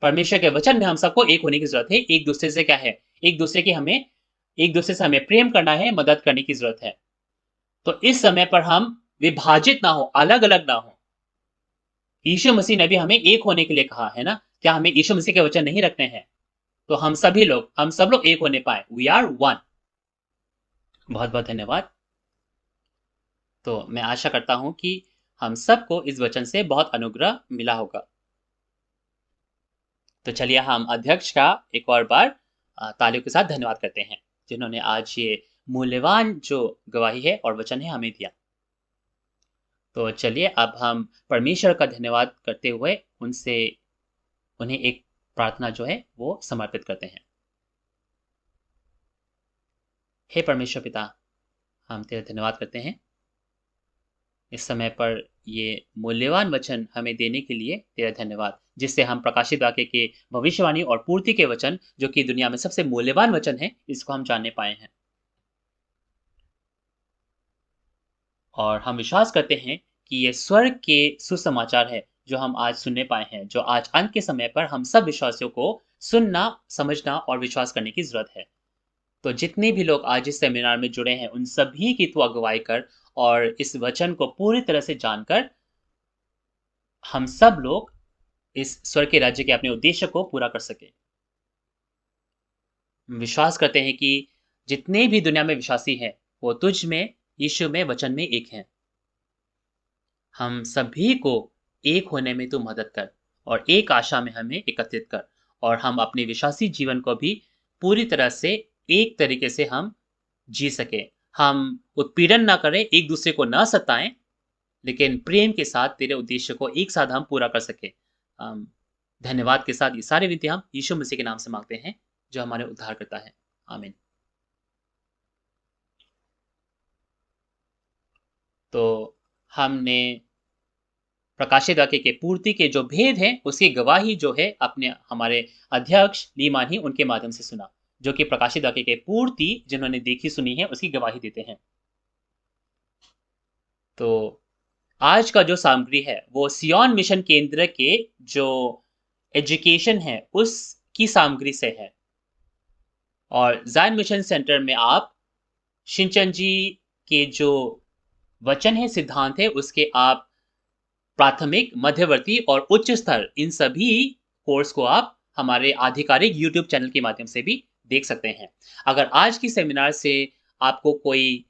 परमेश्वर के वचन में हम सबको एक होने की जरूरत है। एक दूसरे से क्या है, एक दूसरे से हमें प्रेम करना है, मदद करने की जरूरत है। तो इस समय पर हम विभाजित ना हो, अलग अलग ना हो। यीशु मसीह ने भी हमें एक होने के लिए कहा है ना? क्या हमें यीशु मसीह के वचन नहीं रखने हैं? तो हम सब लोग एक होने पाए। We are one. बहुत बहुत धन्यवाद। तो मैं आशा करता हूं कि हम सबको इस वचन से बहुत अनुग्रह मिला होगा। तो चलिए हम अध्यक्ष का एक और बार तालियों के साथ धन्यवाद करते हैं, जिन्होंने आज ये मूल्यवान जो गवाही है और वचन है हमें दिया। तो चलिए अब हम परमेश्वर का धन्यवाद करते हुए उन्हें एक प्रार्थना जो है वो समर्पित करते हैं। हे परमेश्वर पिता, हम तेरा धन्यवाद करते हैं इस समय पर ये मूल्यवान वचन हमें देने के लिए। तेरा धन्यवाद, जिससे हम प्रकाशित वाक्य के भविष्यवाणी और पूर्ति के वचन, जो कि दुनिया में सबसे मूल्यवान वचन है, इसको हम जानने पाए हैं। और हम विश्वास करते हैं कि ये स्वर्ग के सुसमाचार है जो हम आज सुनने पाए हैं, जो आज अंत के समय पर हम सब विश्वासियों को सुनना, समझना और विश्वास करने की जरूरत है। तो जितने भी लोग आज इस सेमिनार में जुड़े हैं, उन सभी की तू अगुवाई कर, और इस वचन को पूरी तरह से जानकर हम सब लोग इस स्वर्ग के राज्य के अपने उद्देश्य को पूरा कर सके। विश्वास करते हैं कि जितने भी दुनिया में विश्वासी हैं, वो तुझ में, यीशु में, वचन में एक हैं। हम सभी को एक होने में तू मदद कर और एक आशा में हमें एकत्रित कर, और हम अपने विश्वासी जीवन को भी पूरी तरह से एक तरीके से हम जी सके। हम उत्पीड़न ना करें, एक दूसरे को ना सताएं, लेकिन प्रेम के साथ तेरे उद्देश्य को एक साथ हम पूरा कर सके। धन्यवाद के साथ ये सारी विनती हम यीशु मसीह के नाम से मांगते हैं, जो हमारे उद्धार करता है। आमीन। तो हमने प्रकाशित वाक्य के पूर्ति के जो भेद हैं, उसकी गवाही जो है अपने हमारे अध्यक्ष लीमान ही उनके माध्यम से सुना, जो कि प्रकाशित वाक्य के पूर्ति जिन्होंने देखी सुनी है उसकी गवाही देते हैं। तो आज का जो सामग्री है वो सियोन मिशन केंद्र के जो एजुकेशन है उसकी सामग्री से है, और जायन मिशन सेंटर में आप शिनचन जी के जो वचन है, सिद्धांत है, उसके आप प्राथमिक, मध्यवर्ती और उच्च स्तर, इन सभी कोर्स को आप हमारे आधिकारिक यूट्यूब चैनल के माध्यम से भी देख सकते हैं। अगर आज की सेमिनार से आपको कोई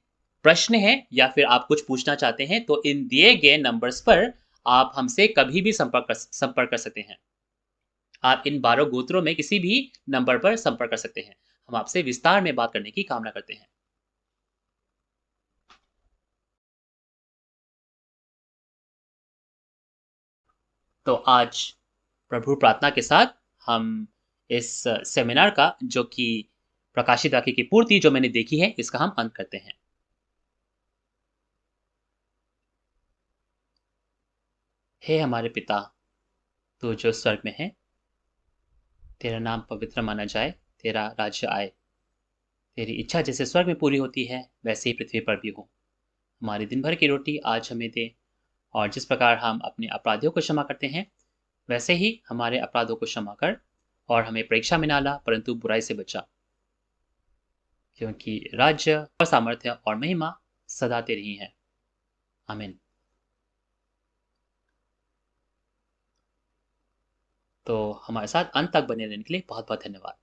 प्रश्न है या फिर आप कुछ पूछना चाहते हैं, तो इन दिए गए नंबर्स पर आप हमसे कभी भी संपर्क कर सकते हैं। आप इन 12 गोत्रों में किसी भी नंबर पर संपर्क कर सकते हैं। हम आपसे विस्तार में बात करने की कामना करते हैं। तो आज प्रभु प्रार्थना के साथ हम इस सेमिनार का, जो कि प्रकाशित वाक्य की पूर्ति जो मैंने देखी है, इसका हम अंत करते हैं। हे हमारे पिता, तू जो स्वर्ग में है, तेरा नाम पवित्र माना जाए, तेरा राज्य आए, तेरी इच्छा जैसे स्वर्ग में पूरी होती है वैसे ही पृथ्वी पर भी हो। हमारी दिन भर की रोटी आज हमें दे, और जिस प्रकार हम अपने अपराधियों को क्षमा करते हैं, वैसे ही हमारे अपराधों को क्षमा कर, और हमें परीक्षा में ना ला, परंतु बुराई से बचा, क्योंकि राज्य और सामर्थ्य और महिमा सदा तेरी ही है। आमीन। तो हमारे साथ अंत तक बने रहने के लिए बहुत बहुत धन्यवाद।